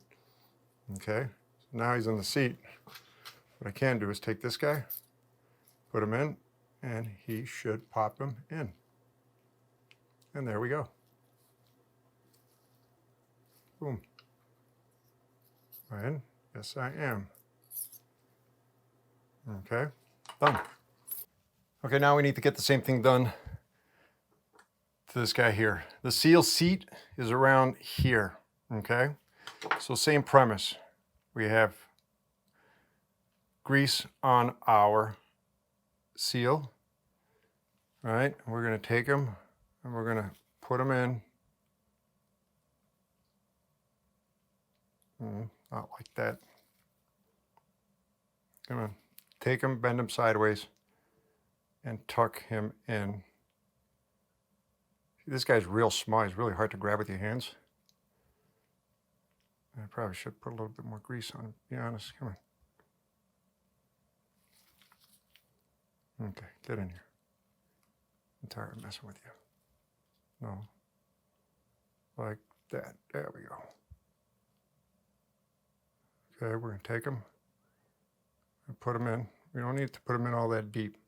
Okay, so now he's in the seat. What I can do is take this guy, put him in, and he should pop him in. And there we go. Boom. And yes, I am. Okay, done. Okay, now we need to get the same thing done to this guy here. The seal seat is around here, okay? So same premise. We have grease on our seal, all right? We're gonna take him and we're gonna put him in. Not like that. Come on, take him, bend him sideways, and tuck him in. See, this guy's real small. He's really hard to grab with your hands. I probably should put a little bit more grease on him, to be honest. Come on. Okay, get in here. I'm tired of messing with you. No. Like that. There we go. Okay, we're going to take him and put him in. We don't need to put him in all that deep.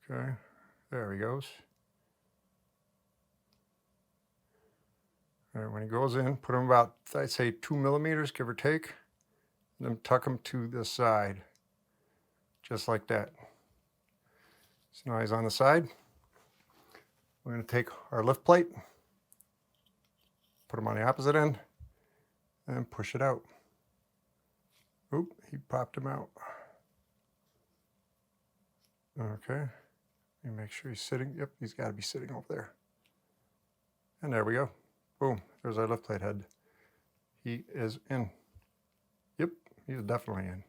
Okay, there he goes. All right, when he goes in, put him about, I'd say 2 millimeters, give or take. And then tuck him to the side, just like that. So now he's on the side. We're going to take our lift plate, put him on the opposite end, and push it out. Oop, he popped him out. Okay, let me make sure he's sitting. Yep, he's got to be sitting over there. And there we go. Boom, there's our lift plate head. He is in. Yep, he's definitely in.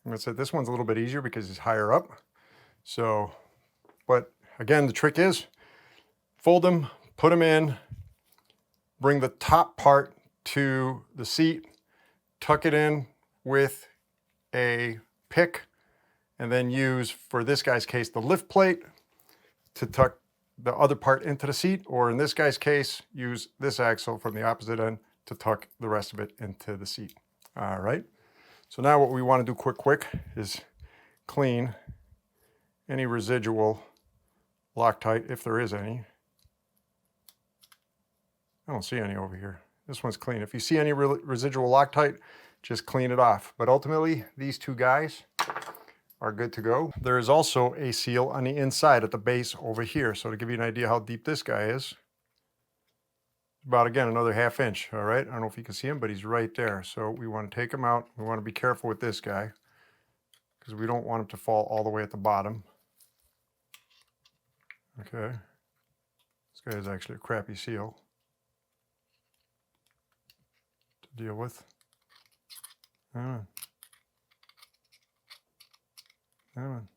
I'm gonna say this one's a little bit easier because he's higher up. So, but again, the trick is fold them, put them in, bring the top part to the seat, tuck it in with a pick, and then use, for this guy's case, the lift plate to tuck the other part into the seat, or in this guy's case, use this axle from the opposite end to tuck the rest of it into the seat. All right. So now what we want to do quick is clean any residual Loctite, if there is any. I don't see any over here. This one's clean. If you see any residual Loctite, just clean it off. But ultimately, these two guys are good to go. There is also a seal on the inside at the base over here. So to give you an idea how deep this guy is, about, again, another 1/2 inch, all right? I don't know if you can see him, but he's right there. So we want to take him out. We want to be careful with this guy because we don't want him to fall all the way at the bottom. Okay. This guy is actually a crappy seal to deal with. Come on. Come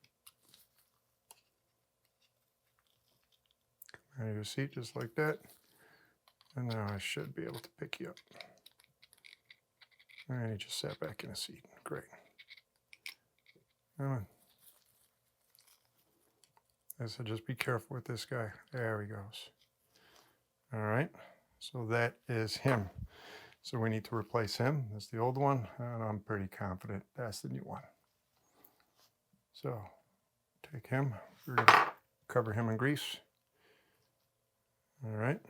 out of your seat just like that. And now I should be able to pick you up. And he just sat back in his seat. Great. Come on. So just be careful with this guy. There he goes. All right. So that is him. So we need to replace him. That's the old one. And I'm pretty confident that's the new one. So take him. We're going to cover him in grease. All right.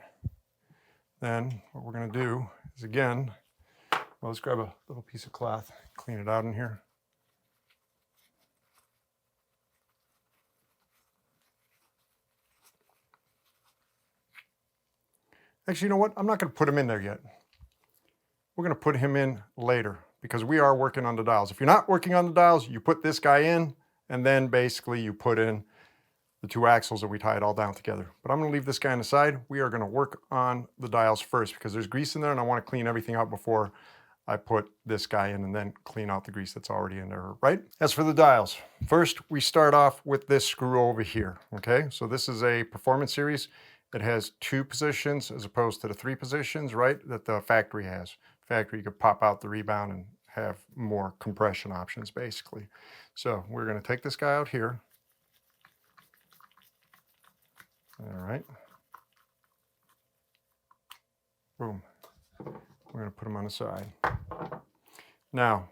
Then what we're going to do is, again, well, let's grab a little piece of cloth, clean it out in here. Actually, you know what? I'm not going to put him in there yet. We're going to put him in later because we are working on the dials. If you're not working on the dials, you put this guy in, and then basically you put in the 2 axles that we tie it all down together. But I'm going to leave this guy on the side. We are going to work on the dials first because there's grease in there and I want to clean everything out before I put this guy in and then clean out the grease that's already in there, right? As for the dials, first we start off with this screw over here, okay? So this is a Performance Series. It has 2 positions as opposed to the 3 positions, right, that the factory has. Factory, you could pop out the rebound and have more compression options, basically. So we're going to take this guy out here. All right. Boom. We're going to put them on the side. Now,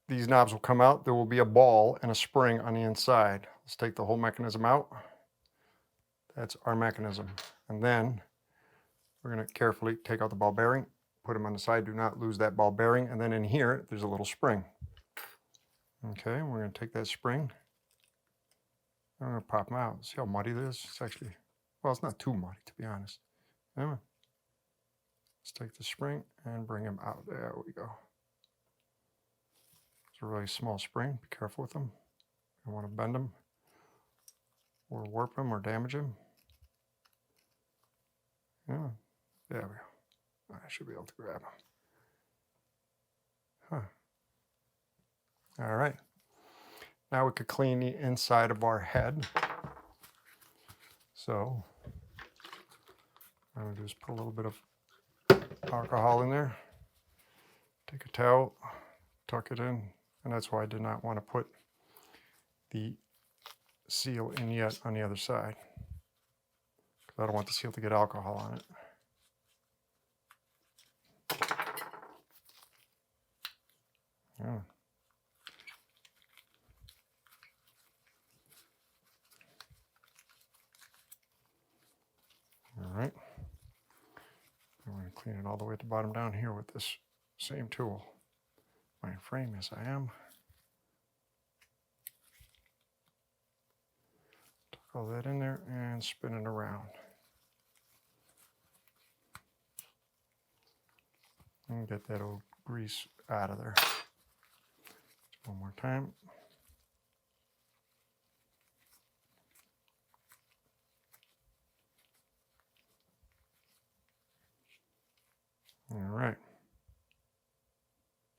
these knobs will come out. There will be a ball and a spring on the inside. Let's take the whole mechanism out. That's our mechanism. And then we're going to carefully take out the ball bearing, put them on the side. Do not lose that ball bearing. And then in here, there's a little spring. Okay, we're going to take that spring. I'm going to pop them out. See how muddy it is? It's actually, well, it's not too muddy, to be honest. Anyway, let's take the spring and bring him out. There we go. It's a really small spring. Be careful with them. You don't want to bend them or warp them or damage them. Yeah, there we go. I should be able to grab them. Huh. All right. Now we could clean the inside of our head. So I'm going to just put a little bit of alcohol in there. Take a towel, tuck it in, and that's why I did not want to put the seal in yet on the other side. Because I don't want the seal to get alcohol on it. Yeah. All right. I'm going to clean it all the way at the bottom down here with this same tool. Fine frame as I am. Tuck all that in there and spin it around. And get that old grease out of there. One more time. All right.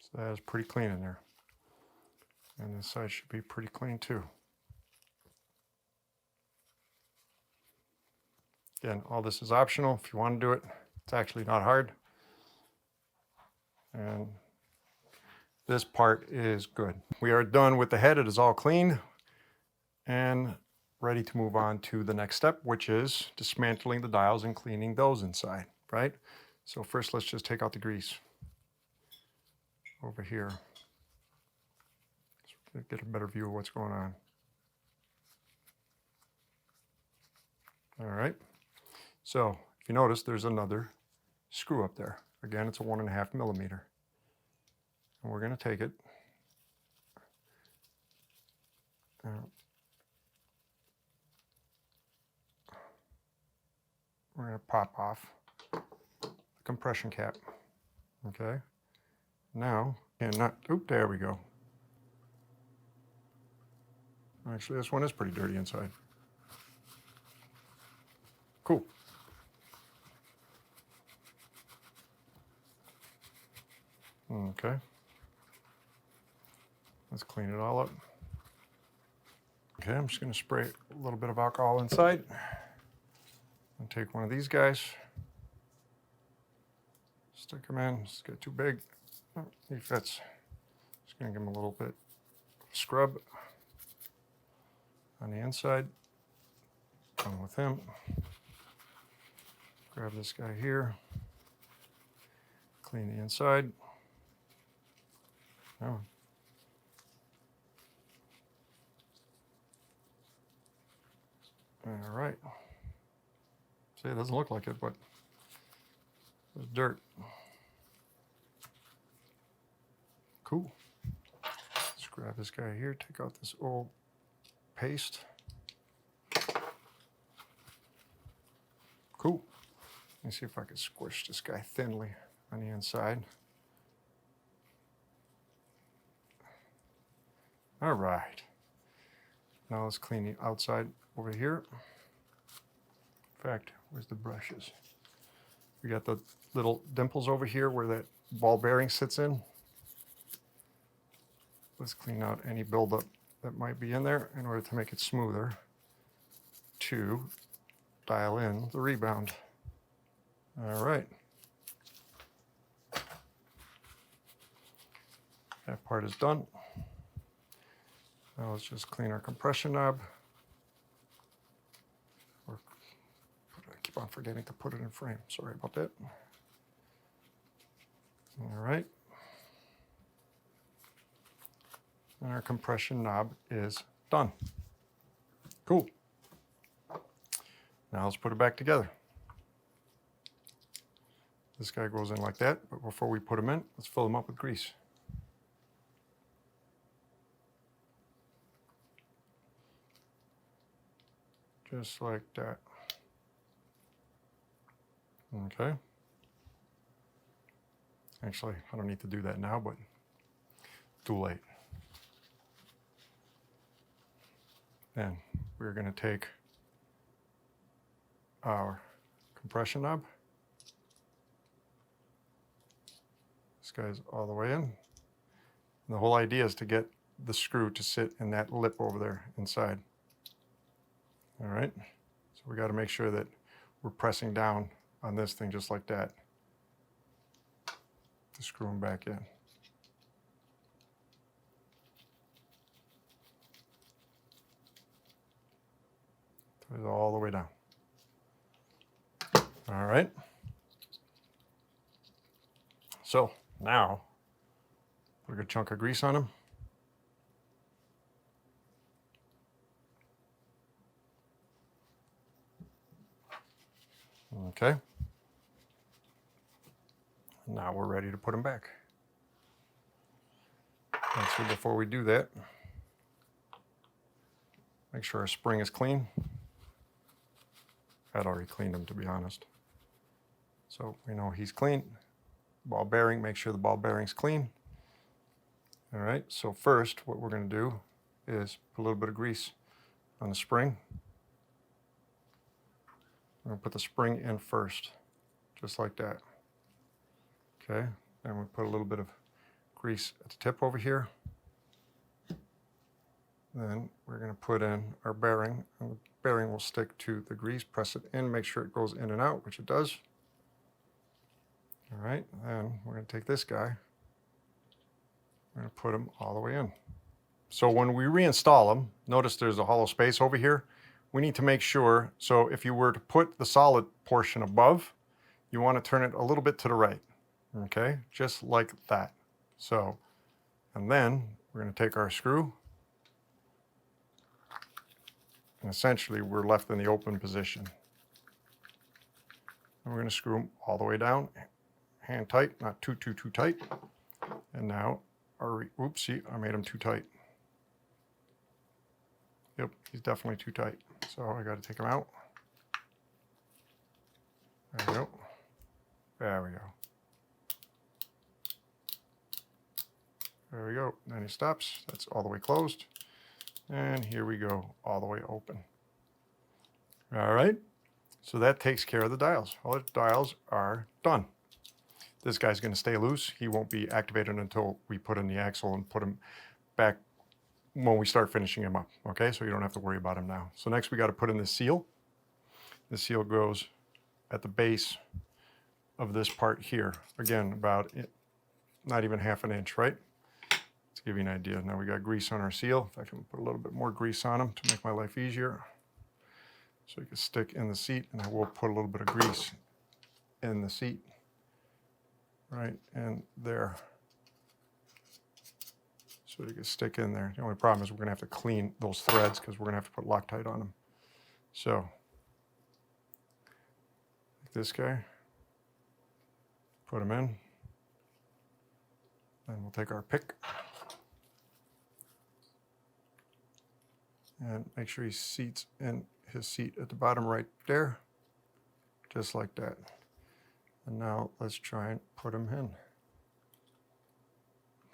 So that is pretty clean in there. And this side should be pretty clean too. Again, all this is optional. If you want to do it, it's actually not hard. And this part is good. We are done with the head. It is all clean and ready to move on to the next step, which is dismantling the dials and cleaning those inside, right? So first, let's just take out the grease over here. to get a better view of what's going on. All right, so if you notice, there's another screw up there. Again, it's a 1.5 millimeter. And we're going to take it. We're going to pop off the compression cap. Okay. Now, and not, oop, there we go. Actually, this one is pretty dirty inside. Cool. Okay. Let's clean it all up. Okay, I'm just going to spray a little bit of alcohol inside. And take one of these guys. Stick them in. Just get too big. Oh, he fits. Just going to give him a little bit of scrub on the inside. Done with him. Grab this guy here. Clean the inside. Oh. All right. See, it doesn't look like it, but there's dirt. Cool. Let's grab this guy here, take out this old paste. Cool. Let me see if I can squish this guy thinly on the inside. All right. Now let's clean the outside over here. In fact, where's the brushes? We got the little dimples over here where that ball bearing sits in. Let's clean out any buildup that might be in there in order to make it smoother to dial in the rebound. All right. That part is done. Now let's just clean our compression knob. I keep on forgetting to put it in frame. Sorry about that. All right. And our compression knob is done. Cool. Now let's put it back together. This guy goes in like that, but before we put him in, let's fill him up with grease. Just like that. Okay. Actually, I don't need to do that now, but too late. Then we're going to take our compression knob. This guy's all the way in. And the whole idea is to get the screw to sit in that lip over there inside. All right, so we got to make sure that we're pressing down on this thing just like that to screw them back in. Put it all the way down. All right. So now, put a good chunk of grease on them. Okay. Now we're ready to put them back. So before we do that, make sure our spring is clean. I'd already cleaned him, to be honest. So we know he's clean. Ball bearing, make sure the ball bearing's clean. All right, so first what we're going to do is put a little bit of grease on the spring. I'm going to put the spring in first, just like that. Okay, and we put a little bit of grease at the tip over here. Then we're going to put in our bearing, and the bearing will stick to the grease. Press it in, make sure it goes in and out, which it does. All right, then we're going to take this guy. We're going to put him all the way in. So when we reinstall them, notice there's a hollow space over here. We need to make sure, so if you were to put the solid portion above, you want to turn it a little bit to the right, okay? Just like that. So, and then we're going to take our screw, And essentially, we're left in the open position. And we're going to screw them all the way down, hand tight, not too tight. And now, oopsie, I made them too tight. Yep, he's definitely too tight. So I got to take him out. There we go. There we go. There we go. Then he stops. That's all the way closed. And here we go, all the way open. All right. So that takes care of the dials. All the dials are done. This guy's going to stay loose. He won't be activated until we put in the axle and put him back when we start finishing him up. Okay, so you don't have to worry about him now. So next we got to put in the seal. The seal goes at the base of this part here. Again, about not even half an inch, right? To give you an idea. Now we got grease on our seal. In fact, I'm going to put a little bit more grease on him to make my life easier. So you can stick in the seat, and I will put a little bit of grease in the seat. Right in there. So you can stick in there. The only problem is we're going to have to clean those threads because we're going to have to put Loctite on them. So, like this guy, put him in. Then we'll take our pick and make sure he seats in his seat at the bottom right there, just like that. And now let's try and put him in.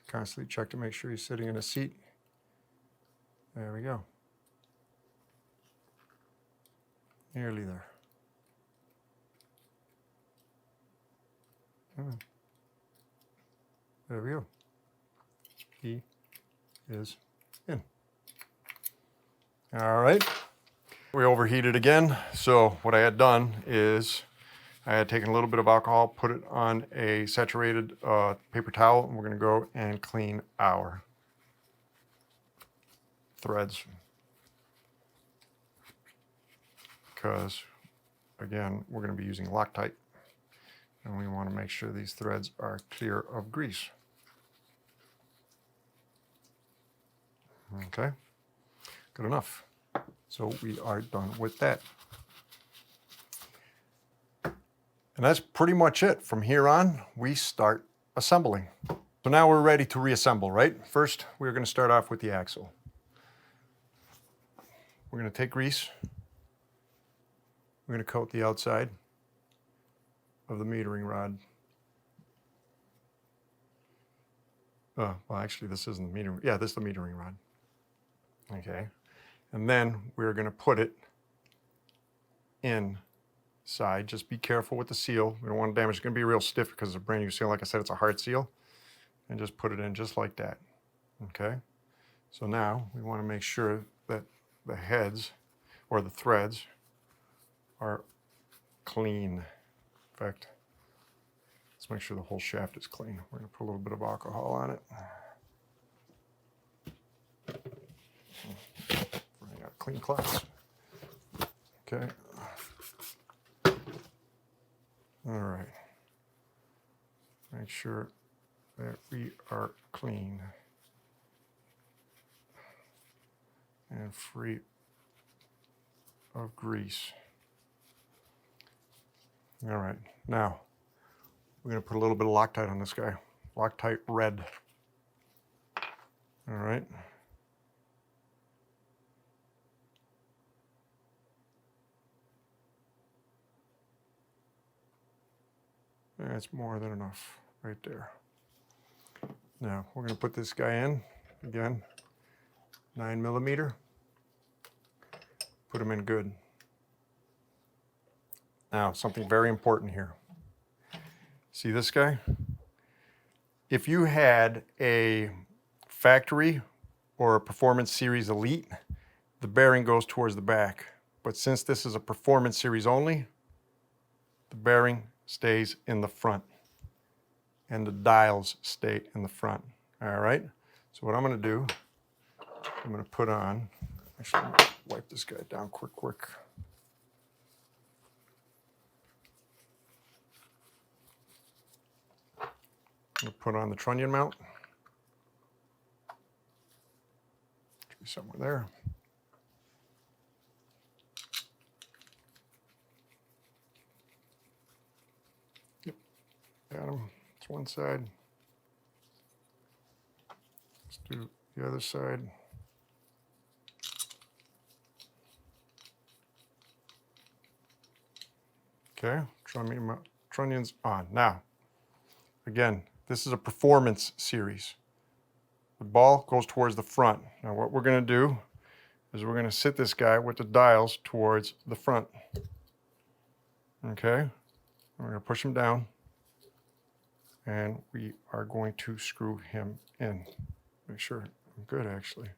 Constantly check to make sure he's sitting in a seat. There we go. Nearly there. There we go. He is in. All right. We overheated again. So what I had done is I had taken a little bit of alcohol, put it on a saturated paper towel, and we're going to go and clean our threads. Because, again, we're going to be using Loctite, and we want to make sure these threads are clear of grease. Okay, good enough. So we are done with that. And that's pretty much it. From here on, we start assembling. So now we're ready to reassemble, right? First, we're going to start off with the axle. We're going to take grease. We're going to coat the outside of the metering rod. Well, actually, this isn't the metering. Yeah, this is the metering rod. Okay. And then we're going to put it in. Side. Just be careful with the seal. We don't want to damage. It's going to be real stiff because it's a brand new seal. Like I said, it's a hard seal. And just put it in just like that. Okay? So now we want to make sure that the heads or the threads are clean. In fact, let's make sure the whole shaft is clean. We're going to put a little bit of alcohol on it. Running out of clean cloths. Okay. All right. Make sure that we are clean and free of grease. All right. Now, we're going to put a little bit of Loctite on this guy. Loctite red. All right. That's more than enough right there. Now we're going to put this guy in again, 9mm. Put him in good. Now something very important here. See this guy? If you had a factory or a Performance Series Elite, the bearing goes towards the back. But since this is a Performance Series only, the bearing stays in the front and the dials stay in the front. All right. So what I'm going to do, I'm going to put on, actually I'm going to wipe this guy down quick. I'm going to put on the trunnion mount. Should be somewhere there. Got him. It's one side. Let's do the other side. Okay, trunnions on. Now, again, this is a performance series. The ball goes towards the front. Now what we're going to do is we're going to sit this guy with the dials towards the front. Okay, we're going to push him down and we are going to screw him in. Make sure I'm good actually.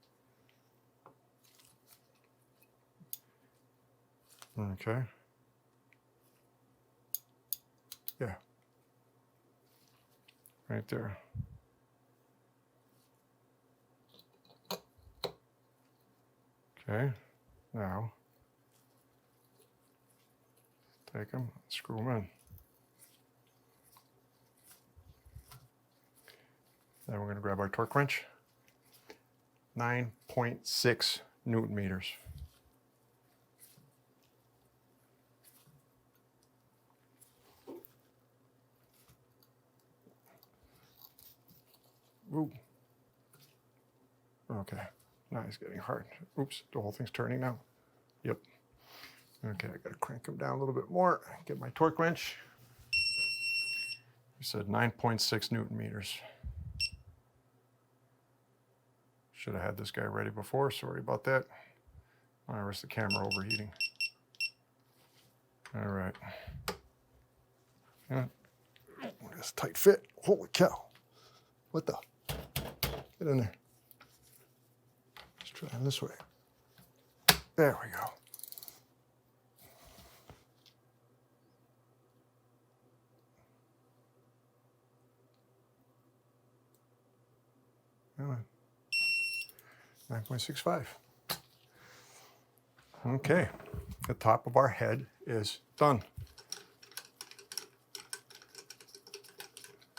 Okay. Yeah. Right there. Okay, now take them, screw them in. Then we're going to grab our torque wrench, 9.6 Newton meters. Ooh. Okay, now he's getting hard. Oops, the whole thing's turning now. Yep. Okay, I gotta crank him down a little bit more. Get my torque wrench. You said 9.6 Newton meters. Should have had this guy ready before, sorry about that. I risked the camera overheating. All right. Yeah. That's a tight fit. Holy cow. What the? Get in there. Let's try it this way. There we go. All right. 9.65. Okay, the top of our head is done.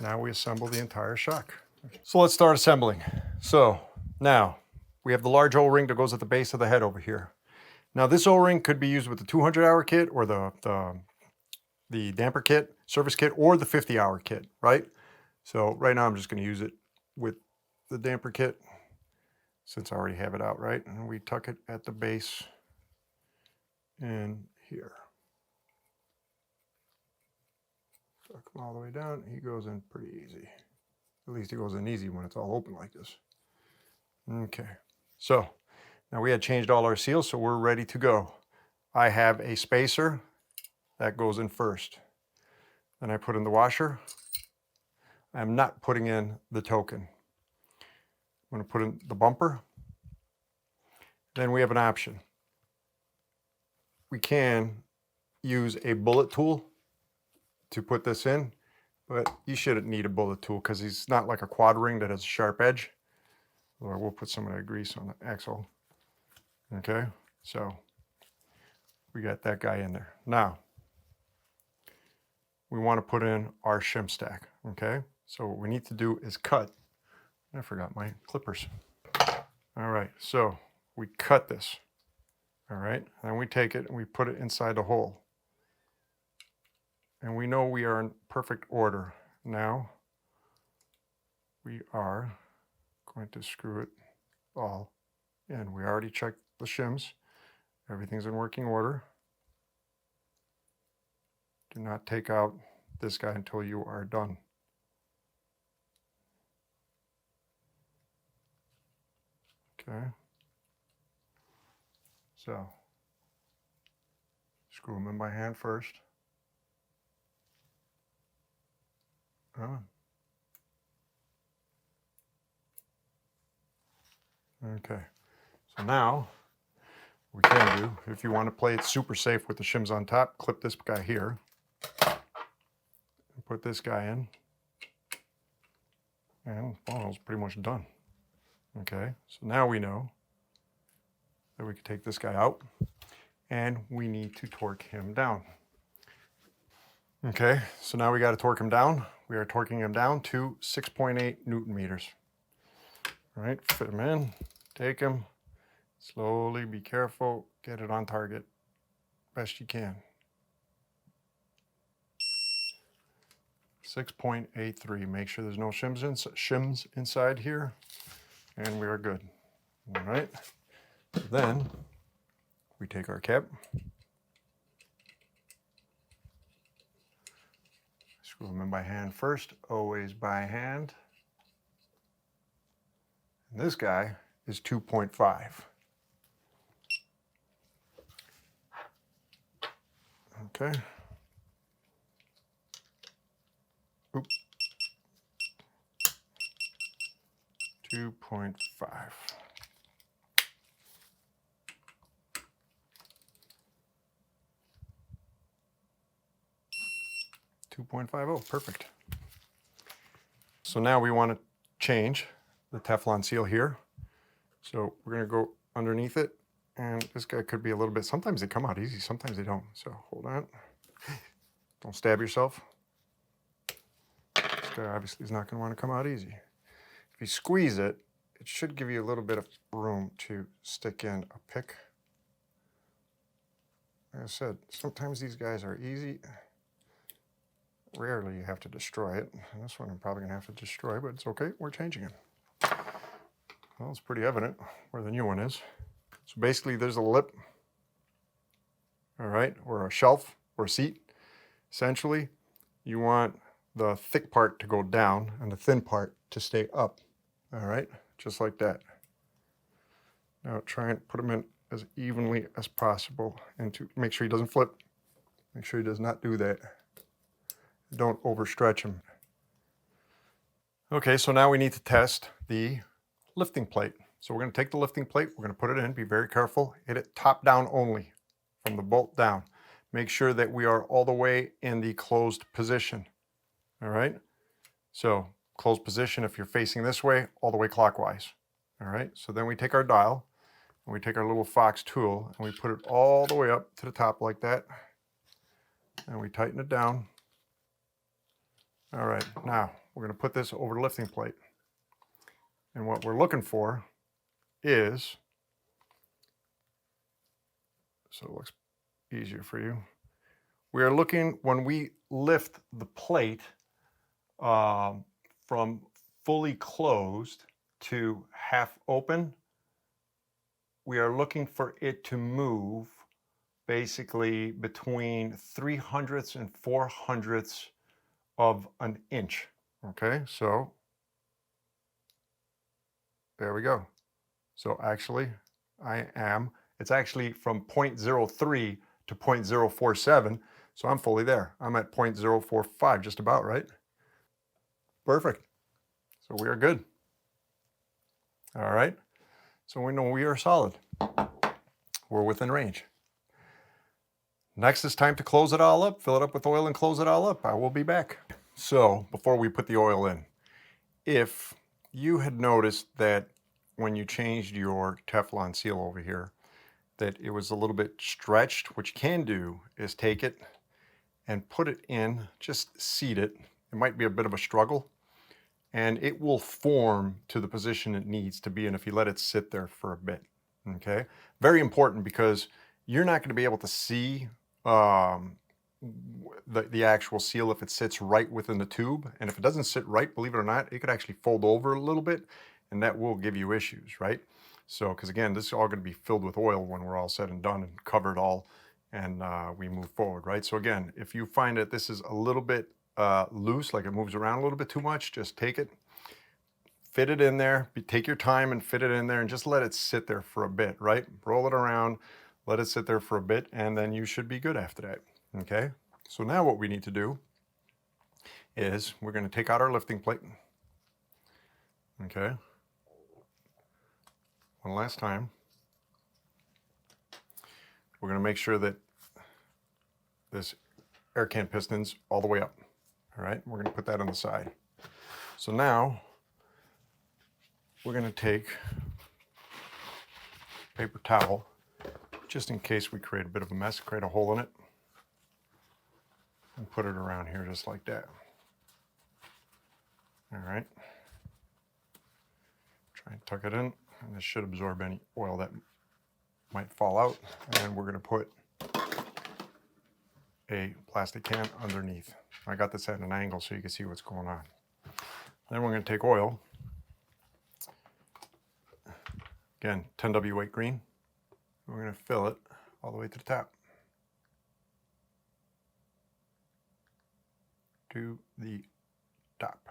Now we assemble the entire shock. So let's start assembling. So now we have the large O-ring that goes at the base of the head over here. Now this O-ring could be used with the 200-hour kit or the damper kit, service kit, or the 50-hour kit, right? So right now I'm just going to use it with the damper kit since I already have it out, right? And we tuck it at the base in here. Tuck him all the way down. He goes in pretty easy. At least he goes in easy when it's all open like this. Okay, so now we had changed all our seals, so we're ready to go. I have a spacer that goes in first. Then I put in the washer. I'm not putting in the token. I'm going to put in the bumper. Then we have an option. We can use a bullet tool to put this in, but you shouldn't need a bullet tool because he's not like a quad ring that has a sharp edge. Or we'll put some of that grease on the axle. Okay, so we got that guy in there. Now, we want to put in our shim stack. Okay, so what we need to do is cut. I forgot my clippers. All right, so we cut this. All right, then we take it and we put it inside the hole. And we know we are in perfect order. Now, we are going to screw it all in. We already checked the shims. Everything's in working order. Do not take out this guy until you are done. Okay. So, screw them in by hand first. Okay, so now we can do, if you want to play it super safe with the shims on top, clip this guy here and put this guy in, and well, it's pretty much done. Okay, so now we know that we can take this guy out and we need to torque him down. Okay, so now we got to torque him down. We are torquing him down to 6.8 Newton meters. All right, fit him in, take him, slowly, be careful, get it on target best you can. 6.83. Make sure there's no shims inside here, and we are good. All right. Then we take our cap, screw them in by hand first, always by hand. And this guy is 2.5. Okay. Oop. 2.5. 2.50, perfect. So now we want to change the Teflon seal here. So we're going to go underneath it, and this guy could be a little bit, sometimes they come out easy, sometimes they don't. So hold on. Don't stab yourself. This guy obviously is not going to want to come out easy. If you squeeze it, it should give you a little bit of room to stick in a pick. Like I said, sometimes these guys are easy. Rarely you have to destroy it. And this one I'm probably going to have to destroy, but it's okay. We're changing it. Well, it's pretty evident where the new one is. So basically there's a lip, all right, or a shelf or a seat. Essentially, you want the thick part to go down and the thin part to stay up, all right, just like that. Now try and put them in as evenly as possible and to make sure he doesn't flip. Make sure he does not do that. Don't overstretch him. Okay, so now we need to test the lifting plate. So we're going to take the lifting plate, we're going to put it in, be very careful, hit it top down only, from the bolt down. Make sure that we are all the way in the closed position. All right, so closed position, if you're facing this way, all the way clockwise. All right, so then we take our dial, and we take our little FOX tool, and we put it all the way up to the top like that, and we tighten it down. All right, now we're going to put this over the lifting plate. And what we're looking for is, so it looks easier for you, we are looking, when we lift the plate from fully closed to half open, we are looking for it to move basically between 3/100ths and 4/100ths of an inch. Okay, so there we go. So actually it's actually from 0.03 to 0.047. So I'm fully there. I'm at 0.045, just about, right? Perfect. So we are good. All right. So we know we are solid. We're within range. Next, it's time to close it all up, fill it up with oil and close it all up. I will be back. So before we put the oil in, if you had noticed that when you changed your Teflon seal over here, that it was a little bit stretched, what you can do is take it and put it in, just seat it. It might be a bit of a struggle, and it will form to the position it needs to be in if you let it sit there for a bit, okay? Very important, because you're not gonna be able to see the actual seal if it sits right within the tube. And if it doesn't sit right, believe it or not, it could actually fold over a little bit, and that will give you issues, right? So, because again, this is all going to be filled with oil when we're all said and done and covered all, and we move forward, right? So again, if you find that this is a little bit loose, like it moves around a little bit too much, just take it, fit it in there, take your time and fit it in there, and just let it sit there for a bit, right? Roll it around, let it sit there for a bit, and then you should be good after that, okay? So now what we need to do is we're going to take out our lifting plate, okay? One last time. We're going to make sure that this air can piston's all the way up, all right? We're going to put that on the side. So now we're going to take a paper towel, just in case we create a bit of a mess, create a hole in it, and put it around here just like that. All right. Try and tuck it in, and this should absorb any oil that might fall out. And we're going to put a plastic can underneath. I got this at an angle so you can see what's going on. Then we're going to take oil. Again, 10W weight green. We're going to fill it all the way to the top. To the top.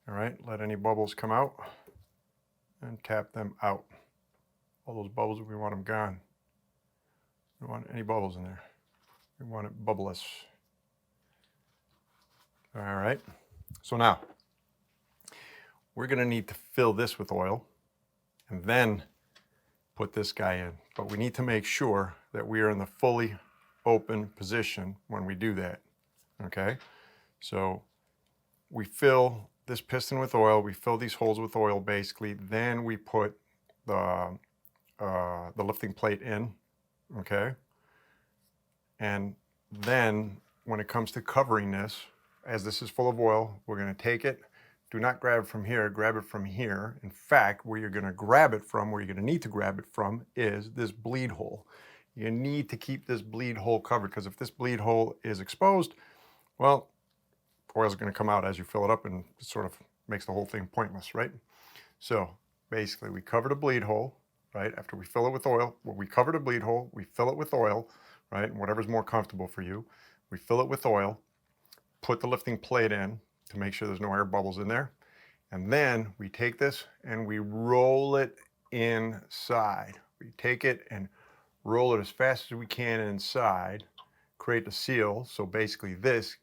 All right, let any bubbles come out and tap them out. All those bubbles, we want them gone. We don't want any bubbles in there. We want it bubbleless. All right, so now we're going to need to fill this with oil and then put this guy in. But we need to make sure that we are in the fully open position when we do that. Okay, so we fill this piston with oil, we fill these holes with oil basically, then we put the lifting plate in, okay? And then when it comes to covering this, as this is full of oil, we're gonna take it, do not grab from here, grab it from here. In fact, where you're gonna grab it from, where you're gonna need to grab it from is this bleed hole. You need to keep this bleed hole covered because if this bleed hole is exposed, well, oil's going to come out as you fill it up and it sort of makes the whole thing pointless, right? So basically we cover the bleed hole, right? After we fill it with oil, well, we cover the bleed hole, we fill it with oil, right? And whatever's more comfortable for you. We fill it with oil, put the lifting plate in to make sure there's no air bubbles in there. And then we take this and we roll it inside. We take it and roll it as fast as we can inside, create the seal. So basically this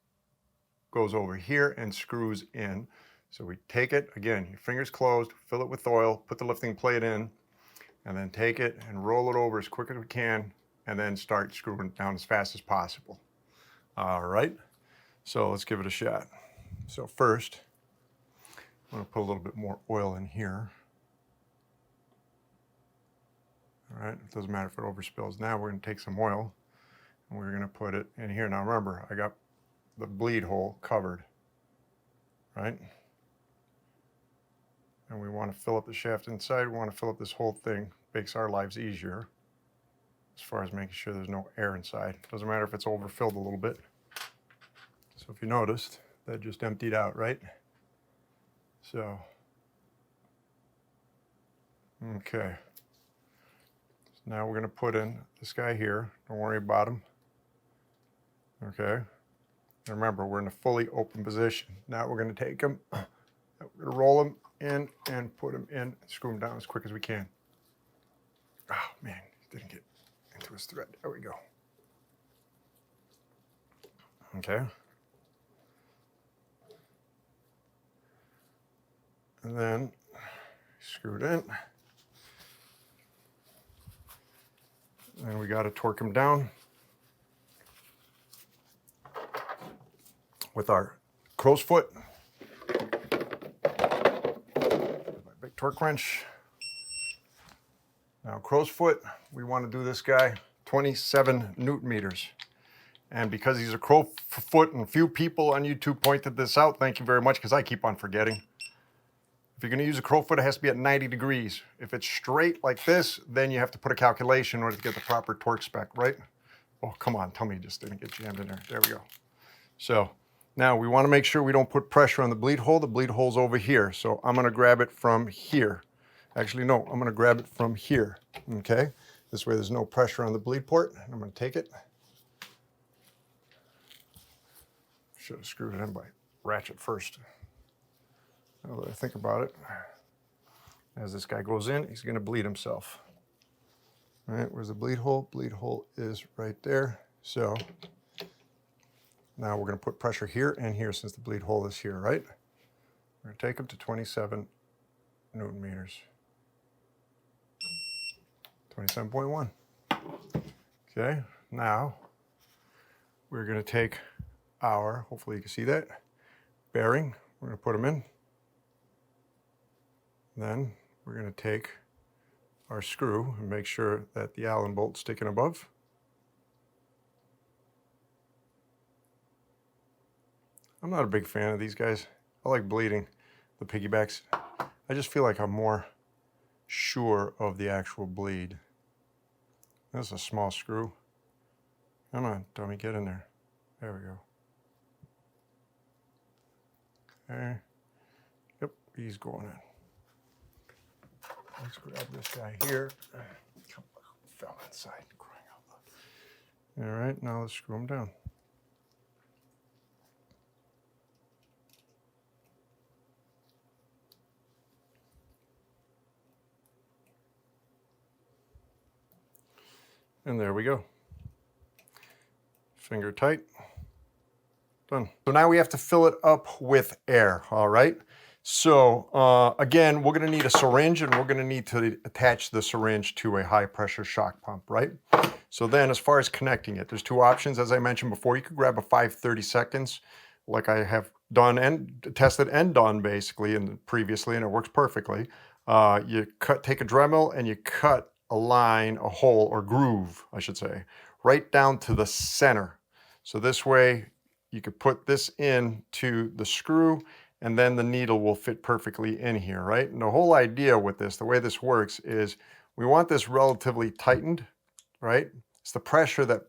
goes over here and screws in. So we take it, again, your fingers closed, fill it with oil, put the lifting plate in, and then take it and roll it over as quick as we can, and then start screwing it down as fast as possible. All right, so let's give it a shot. So first, I'm gonna put a little bit more oil in here. All right, it doesn't matter if it overspills. Now we're gonna take some oil and we're gonna put it in here. Now remember, I got the bleed hole covered, right? And we want to fill up the shaft inside. We want to fill up this whole thing. Makes our lives easier as far as making sure there's no air inside. Doesn't matter if it's overfilled a little bit. So if you noticed, that just emptied out, right? So, okay. So now we're going to put in this guy here. Don't worry about him. Okay. Remember, we're in a fully open position. Now we're going to take them, we're going to roll them in and put them in, screw them down as quick as we can. Oh man, didn't get into his thread. There we go. Okay. And then screw it in. And we got to torque them down with our crow's foot, my big torque wrench. Now crow's foot, we want to do this guy 27 Newton meters. And because he's a crow foot and few people on YouTube pointed this out, thank you very much because I keep on forgetting. If you're going to use a crow foot, it has to be at 90 degrees. If it's straight like this, then you have to put a calculation in order to get the proper torque spec, right? Oh, come on, tell me you just didn't get jammed in there. There we go. So now we want to make sure we don't put pressure on the bleed hole. The bleed hole's over here. So I'm going to grab it from here. Actually, no, I'm going to grab it from here. Okay? This way there's no pressure on the bleed port. I'm going to take it. Should have screwed it in by ratchet first. Now that I think about it, as this guy goes in, he's going to bleed himself. All right, where's the bleed hole? Bleed hole is right there. So now we're going to put pressure here and here since the bleed hole is here, right? We're going to take them to 27 Newton meters. 27.1. Okay, now we're going to take our, hopefully you can see that, bearing. We're going to put them in. Then we're going to take our screw and make sure that the Allen bolt's sticking above. I'm not a big fan of these guys. I like bleeding the piggybacks. I just feel like I'm more sure of the actual bleed. This is a small screw. Come on, dummy, get in there. There we go. Okay. Yep, he's going in. Let's grab this guy here. Come on, fell inside. Crying out loud. All right, now let's screw him down. And there we go. Finger tight. Done. So now we have to fill it up with air, all right? So again, we're gonna need a syringe and we're gonna need to attach the syringe to a high pressure shock pump, right? So then as far as connecting it, there's two options. As I mentioned before, you could grab a 5/30 seconds like I have done and tested and done basically previously, and it works perfectly. You take a Dremel and you cut a line, a hole or groove, I should say, right down to the center. So this way you could put this in to the screw and then the needle will fit perfectly in here, right? And the whole idea with this, the way this works is we want this relatively tightened, right? It's the pressure that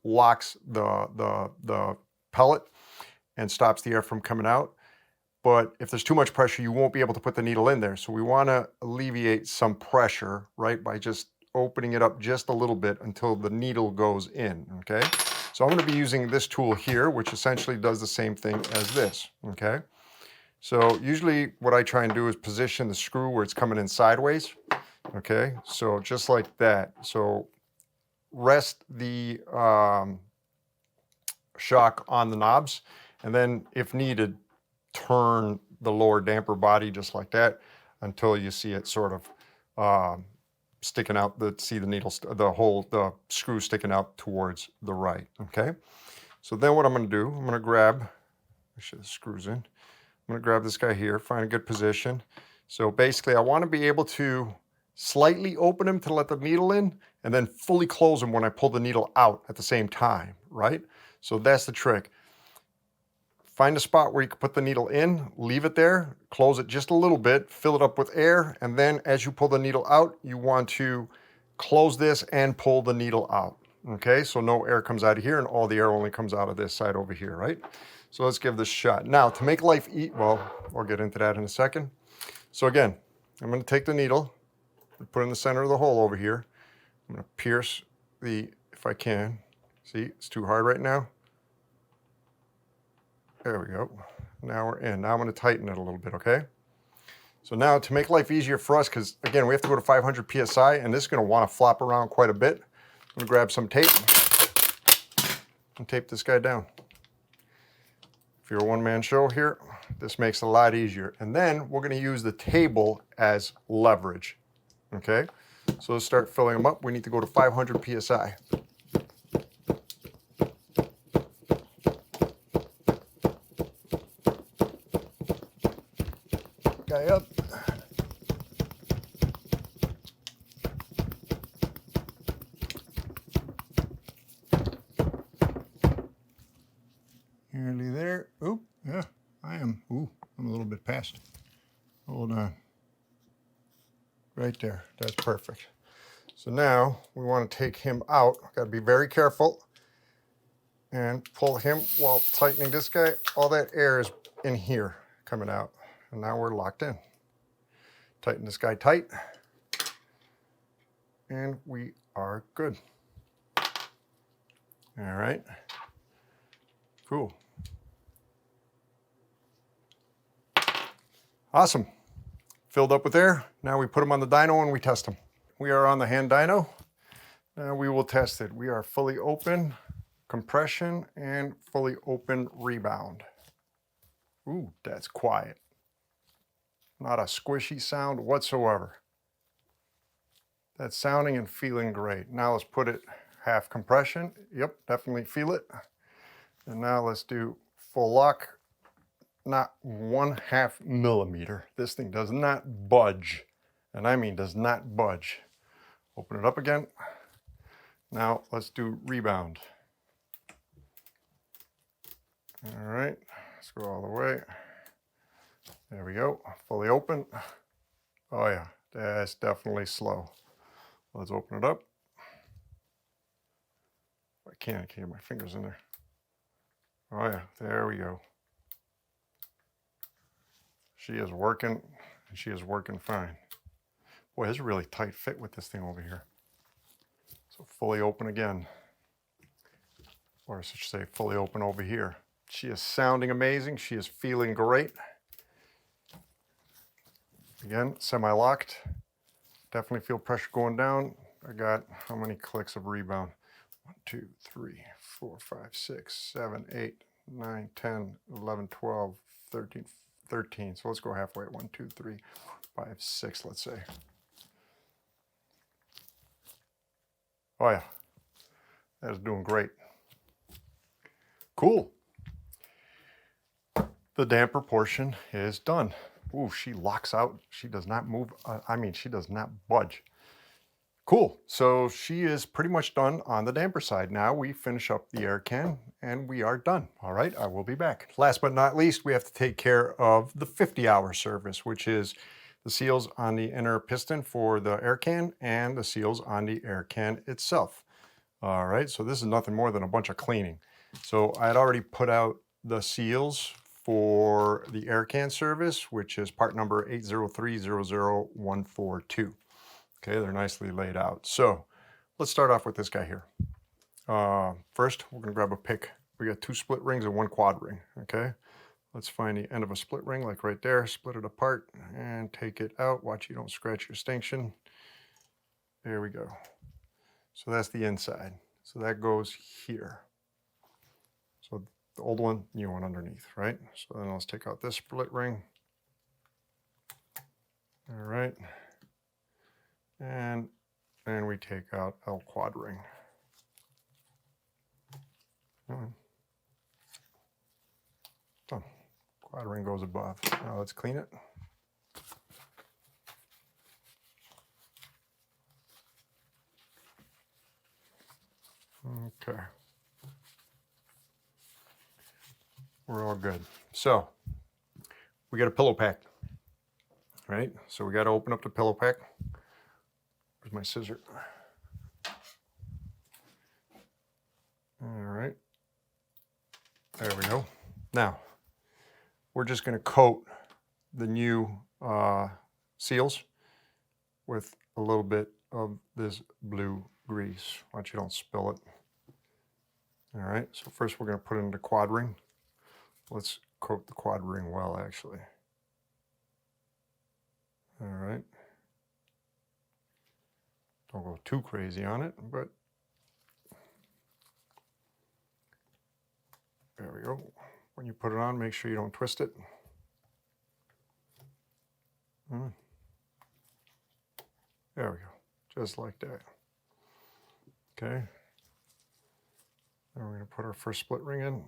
locks the pellet and stops the air from coming out. But if there's too much pressure, you won't be able to put the needle in there. So we want to alleviate some pressure, right, by just opening it up just a little bit until the needle goes in, okay? So I'm going to be using this tool here, which essentially does the same thing as this, okay? So usually what I try and do is position the screw where it's coming in sideways, okay? So just like that. So rest the shock on the knobs, and then if needed, turn the lower damper body just like that until you see it sort of sticking out, see the needle, the screw sticking out towards the right, okay? So then what I'm gonna do, I'm gonna grab, make sure the screw's in. I'm gonna grab this guy here, find a good position. So basically I wanna be able to slightly open him to let the needle in and then fully close him when I pull the needle out at the same time, right? So that's the trick. Find a spot where you can put the needle in, leave it there, close it just a little bit, fill it up with air, and then as you pull the needle out, you want to close this and pull the needle out, okay? So no air comes out of here and all the air only comes out of this side over here, right? So let's give this a shot. Now, to make life easy, well, I'll get into that in a second. So again, I'm gonna take the needle, put it in the center of the hole over here. I'm gonna pierce if I can. See, it's too hard right now. There we go. Now we're in. Now I'm going to tighten it a little bit, okay? So now to make life easier for us, because again, we have to go to 500 PSI, and this is going to want to flop around quite a bit. I'm going to grab some tape and tape this guy down. If you're a one-man show here, this makes it a lot easier. And then we're going to use the table as leverage, okay? So let's start filling them up. We need to go to 500 PSI. Guy up. Nearly there. Oop, yeah, I am. Ooh, I'm a little bit past. Hold on. Right there, that's perfect. So now we want to take him out. Got to be very careful and pull him while tightening this guy. All that air is in here coming out. And now we're locked in. Tighten this guy tight. And we are good. All right. Cool. Awesome. Filled up with air. Now we put them on the dyno and we test them. We are on the hand dyno. Now we will test it. We are fully open, compression, and fully open rebound. Ooh, that's quiet. Not a squishy sound whatsoever. That's sounding and feeling great. Now let's put it half compression. Yep, definitely feel it. And now let's do full lock. Not 1/2 millimeter. This thing does not budge. And I mean does not budge. Open it up again. Now let's do rebound. All right, let's go all the way. There we go, fully open. Oh yeah, that's definitely slow. Let's open it up. If I I can't get my fingers in there. Oh yeah, there we go. She is working, and she is working fine. Boy, there's a really tight fit with this thing over here. So fully open again. Or I should say fully open over here. She is sounding amazing. She is feeling great. Again, semi-locked. Definitely feel pressure going down. I got how many clicks of rebound? 1, 2, 3, 4, 5, 6, 7, 8, 9, 10, 11, 12, 13, 13. So let's go halfway. 1, 2, 3, 4, 5, 6, let's say. Oh yeah, that is doing great. Cool. The damper portion is done. Ooh, she locks out. She does not move. I mean, she does not budge. Cool. So she is pretty much done on the damper side. Now we finish up the air can and we are done. All right, I will be back. Last but not least, we have to take care of the 50-hour service, which is the seals on the inner piston for the air can and the seals on the air can itself. All right, so this is nothing more than a bunch of cleaning. So I had already put out the seals for the air can service, which is part number 803-00142. Okay, they're nicely laid out. So let's start off with this guy here. First, we're gonna grab a pick. We got 2 split rings and 1 quad ring, okay? Let's find the end of a split ring, like right there, split it apart and take it out. Watch you don't scratch your stanchion. There we go. So that's the inside. So that goes here. So the old one, new one underneath, right? So then let's take out this split ring. All right. And then we take out L quad ring. Done. Quad ring goes above. Now let's clean it. Okay. We're all good. So we got a pillow pack, right? So we got to open up the pillow pack. Where's my scissor? All right. There we go. Now, we're just going to coat the new seals with a little bit of this blue grease. Watch you don't spill it. All right, so first we're going to put it in the quad ring. Let's coat the quad ring well, actually. All right. Don't go too crazy on it, but there we go. When you put it on, make sure you don't twist it. There we go, just like that. Okay. Now we're going to put our first split ring in.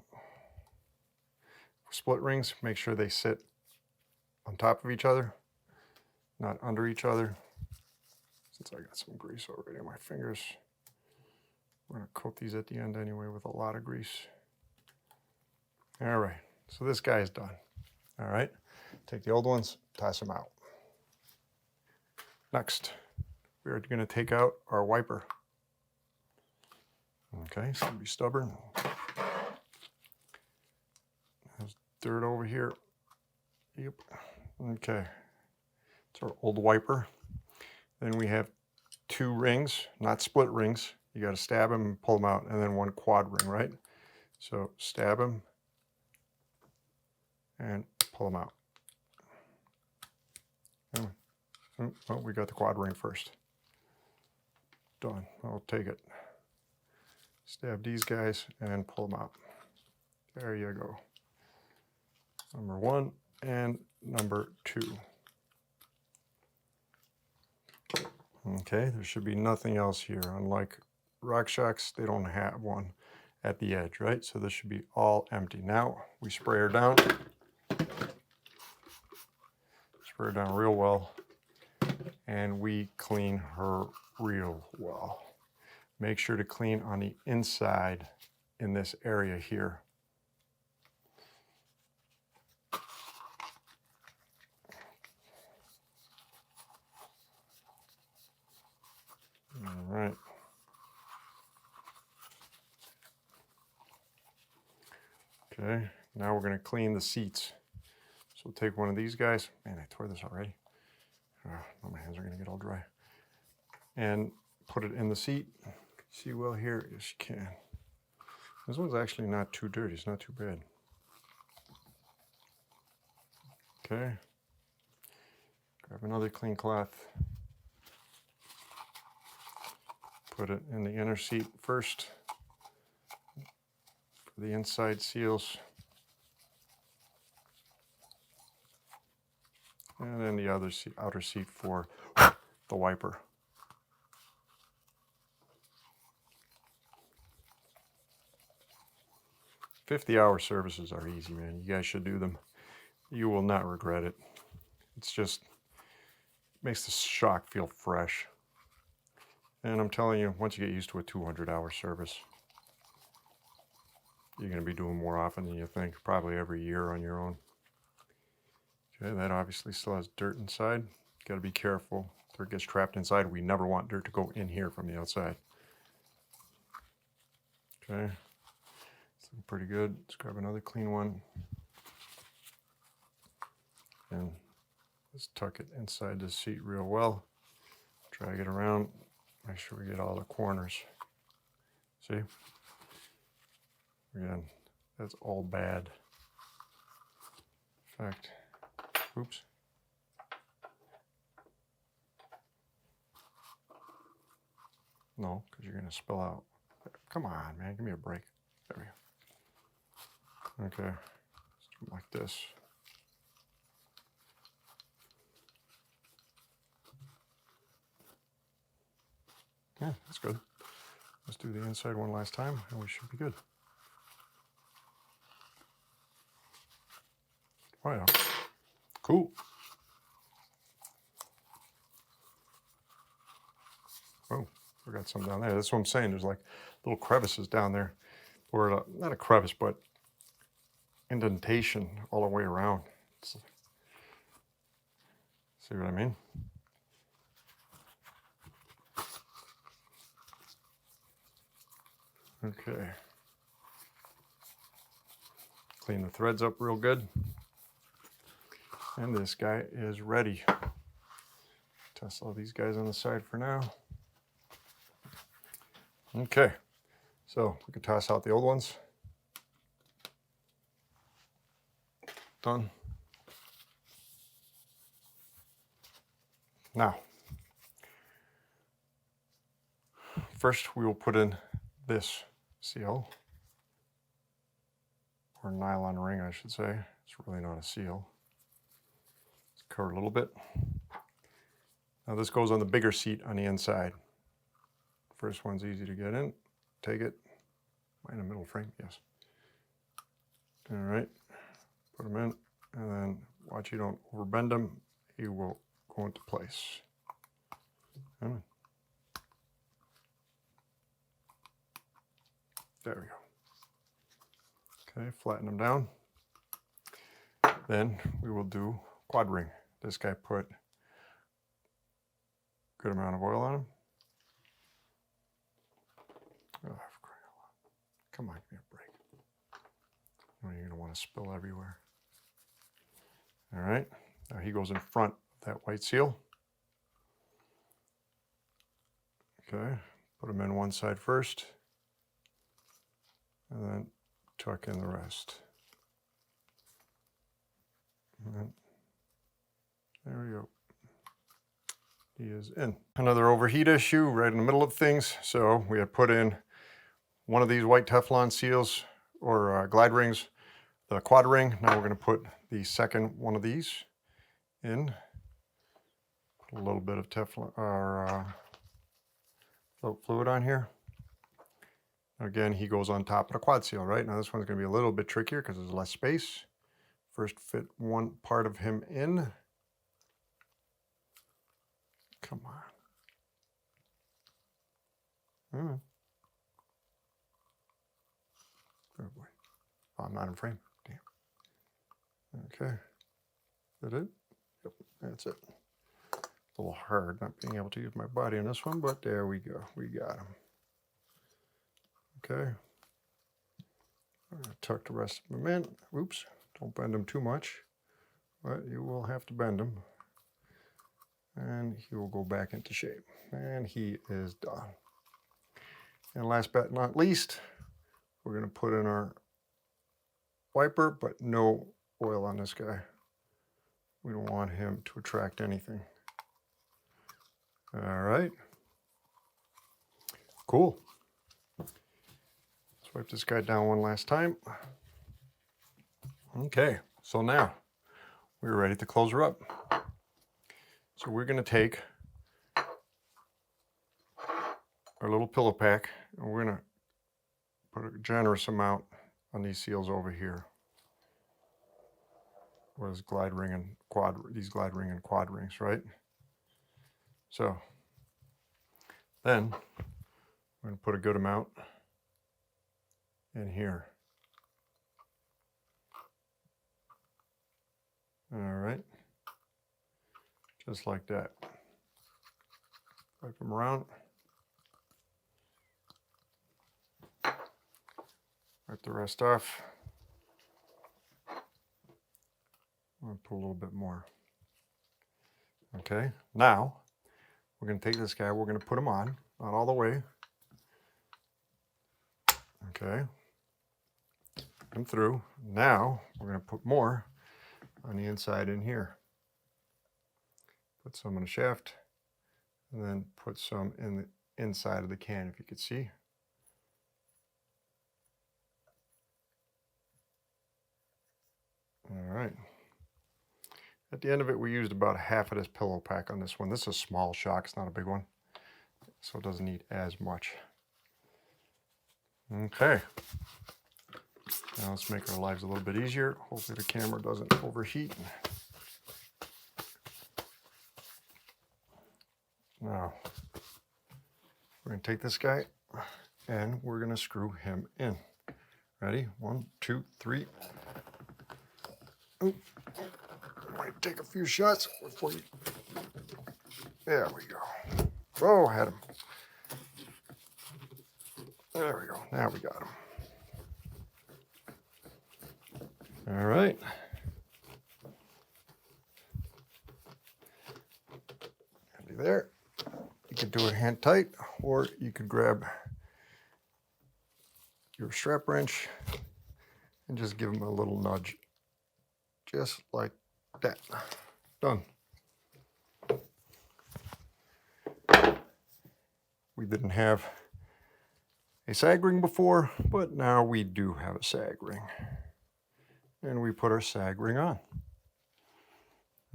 Split rings, make sure they sit on top of each other, not under each other. Since I got some grease already on my fingers, we're going to coat these at the end anyway with a lot of grease. All right, so this guy is done. All right, take the old ones, toss them out. Next, we're going to take out our wiper. Okay, it's going to be stubborn. There's dirt over here. Yep. Okay, it's our old wiper. Then we have 2 rings, not split rings. You got to stab them and pull them out, and then 1 quad ring, right? So stab them and pull them out. Oh, we got the quad ring first. Done. I'll take it. Stab these guys and pull them out. There you go. Number 1 and number 2. Okay, there should be nothing else here. Unlike RockShox, they don't have one at the edge, right? So this should be all empty. Now we spray her down. Spray her down real well. And we clean her real well. Make sure to clean on the inside in this area here. All right. Okay, now we're going to clean the seats. So we'll take one of these guys. Man, I tore this already. Oh, now my hands are going to get all dry. And put it in the seat. See well here? Yes, you can. This one's actually not too dirty. It's not too bad. Okay. Grab another clean cloth. Put it in the inner seat first for the inside seals. And then the other seat, outer seat for the wiper. $50-hour services are easy, man. You guys should do them. You will not regret it. It's just makes the shock feel fresh. And I'm telling you, once you get used to a 200-hour service, you're going to be doing more often than you think, probably every year on your own. Okay, that obviously still has dirt inside. Got to be careful. Dirt gets trapped inside. We never want dirt to go in here from the outside. Okay, it's looking pretty good. Let's grab another clean one. And let's tuck it inside the seat real well. Drag it around. Make sure we get all the corners. See? Again, that's all bad. In fact, oops. No, because you're going to spill out. Come on, man. Give me a break. There we go. Okay. Something like this. Yeah, that's good. Let's do the inside one last time, and we should be good. Oh, yeah. Cool. Oh, forgot some down there. That's what I'm saying. There's like little crevices down there. Or not a crevice, but indentation all the way around. See what I mean? Okay. Clean the threads up real good. And this guy is ready. Test all these guys on the side for now. Okay, so we can toss out the old ones. Done. Now, first we will put in this seal, or nylon ring I should say. It's really not a seal. Let's cover a little bit. Now this goes on the bigger seat on the inside. First one's easy to get in. Take it. Am I in the middle frame? Yes. All right. Put them in, and then watch you don't overbend them. You will go into place. Come on. There we go. Okay, flatten them down. Then we will do quad ring. This guy put a good amount of oil on him. Oh, for crying out loud. Come on, give me a break. Oh, you're going to want to spill everywhere. All right, now he goes in front of that white seal. Okay, put him in one side first, and then tuck in the rest. And there we go. He is in. Another overheat issue right in the middle of things. So we had put in one of these white Teflon seals or glide rings, the quad ring. Now we're going to put the second one of these in. Put a little bit of Teflon or float fluid on here. Again, he goes on top of the quad seal, right? Now this one's going to be a little bit trickier because there's less space. First, fit one part of him in. Come on. Oh boy. Oh, I'm not in frame. Damn. Okay. Is that it? Yep, that's it. A little hard not being able to use my body on this one, but there we go. We got him. Okay. Tuck the rest of them in. Oops, don't bend them too much, but you will have to bend them. And he will go back into shape. And he is done. And last but not least, we're going to put in our wiper, but no oil on this guy. We don't want him to attract anything. All right. Cool. Let's wipe this guy down one last time. Okay, so now we're ready to close her up. So we're going to take our little pillow pack and we're going to put a generous amount on these seals over here. Or this glide ring and these glide ring and quad rings, right? So then we're going to put a good amount in here. All right, just like that. Wipe them around. Wipe the rest off. I'm going to put a little bit more. Okay, now we're going to take this guy, we're going to put him on, not all the way. Okay, I'm through. Now we're going to put more on the inside in here. Put some in the shaft and then put some in the inside of the can, if you could see. All right. At the end of it, we used about half of this pillow pack on this one. This is a small shock, it's not a big one, so it doesn't need as much. Okay. Now let's make our lives a little bit easier. Hopefully the camera doesn't overheat. Now, we're going to take this guy and we're going to screw him in. Ready? 1, 2, 3. Oop. Might take a few shots before you... There we go. Oh, had him. There we go. Now we got him. All right. Handy there. You could do it hand tight, or you could grab your strap wrench and just give him a little nudge. Just like that. Done. We didn't have a sag ring before, but now we do have a sag ring. And we put our sag ring on.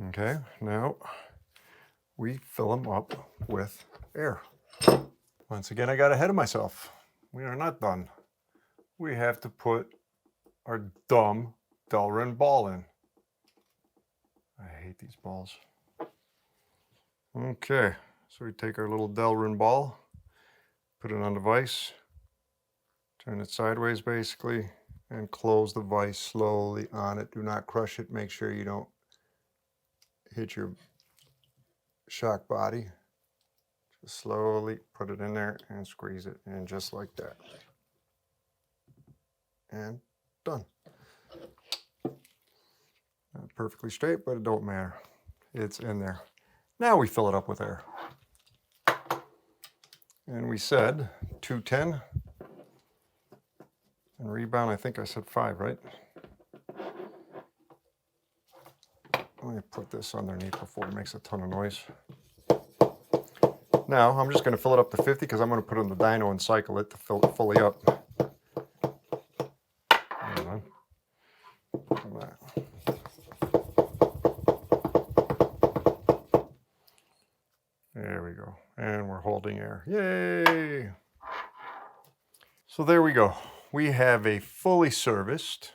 Okay, now we fill them up with air. Once again, I got ahead of myself. We are not done. We have to put our dumb Delrin ball in. I hate these balls. Okay, so we take our little Delrin ball, put it on the vise, turn it sideways basically, and close the vise slowly on it. Do not crush it. Make sure you don't hit your shock body. Just slowly put it in there and squeeze it in just like that. And done. Not perfectly straight, but it don't matter. It's in there. Now we fill it up with air. And we said 210. And rebound, I think I said 5, right? Let me put this underneath before it makes a ton of noise. Now, I'm just going to fill it up to 50 because I'm going to put it in the dyno and cycle it to fill it fully up. Hang on. There we go. And we're holding air. Yay! So there we go. We have a fully serviced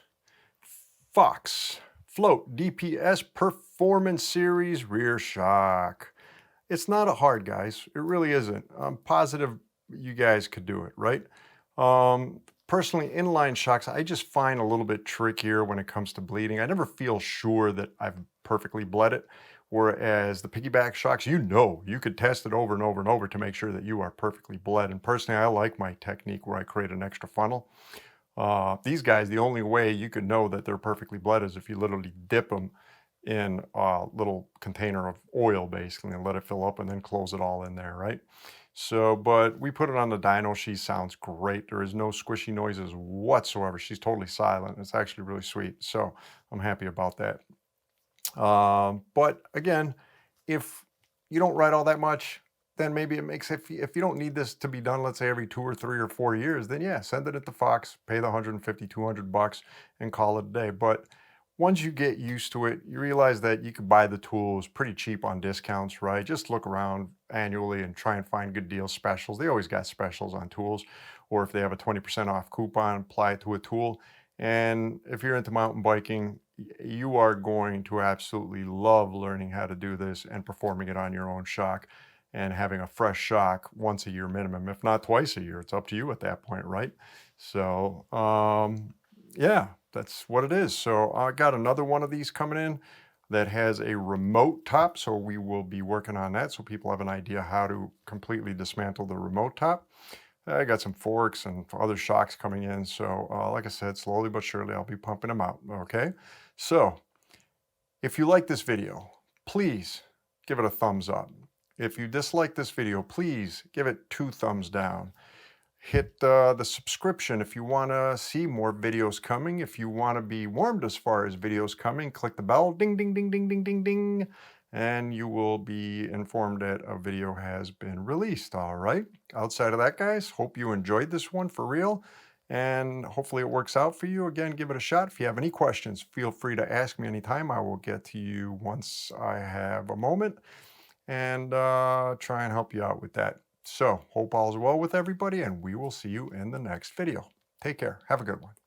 FOX Float DPS Performance Series rear shock. It's not hard, guys. It really isn't. I'm positive you guys could do it, right? Personally, inline shocks, I just find a little bit trickier when it comes to bleeding. I never feel sure that I've perfectly bled it. Whereas the piggyback shocks, you know, you could test it over and over and over to make sure that you are perfectly bled. And personally, I like my technique where I create an extra funnel. These guys, the only way you could know that they're perfectly bled is if you literally dip them in a little container of oil basically and let it fill up and then close it all in there, right? So, but we put it on the dyno. She sounds great. There is no squishy noises whatsoever. She's totally silent. It's actually really sweet. So I'm happy about that. But again, if you don't write all that much, then maybe it makes, if you don't need this to be done, let's say every 2 or 3 or 4 years, then yeah, send it at the Fox, pay the 150, 200 bucks and call it a day. But once you get used to it, you realize that you can buy the tools pretty cheap on discounts, right? Just look around annually and try and find good deals, specials. They always got specials on tools, or if they have a 20% off coupon, apply it to a tool. And if you're into mountain biking, you are going to absolutely love learning how to do this and performing it on your own shock and having a fresh shock once a year minimum, if not twice a year. It's up to you at that point, right? So, yeah, that's what it is. So I got another one of these coming in that has a remote top. So we will be working on that so people have an idea how to completely dismantle the remote top. I got some forks and other shocks coming in. So like I said, slowly but surely, I'll be pumping them out. Okay. So if you like this video, please give it a thumbs up. If you dislike this video, please give it 2 thumbs down. Hit the subscription if you want to see more videos coming. If you want to be warned as far as videos coming, click the bell, ding, ding, ding, ding, ding, ding, ding, and you will be informed that a video has been released. All right. Outside of that, guys, hope you enjoyed this one for real, and hopefully it works out for you. Again, give it a shot. If you have any questions, feel free to ask me anytime. I will get to you once I have a moment and try and help you out with that. So hope all is well with everybody, and we will see you in the next video. Take care. Have a good one.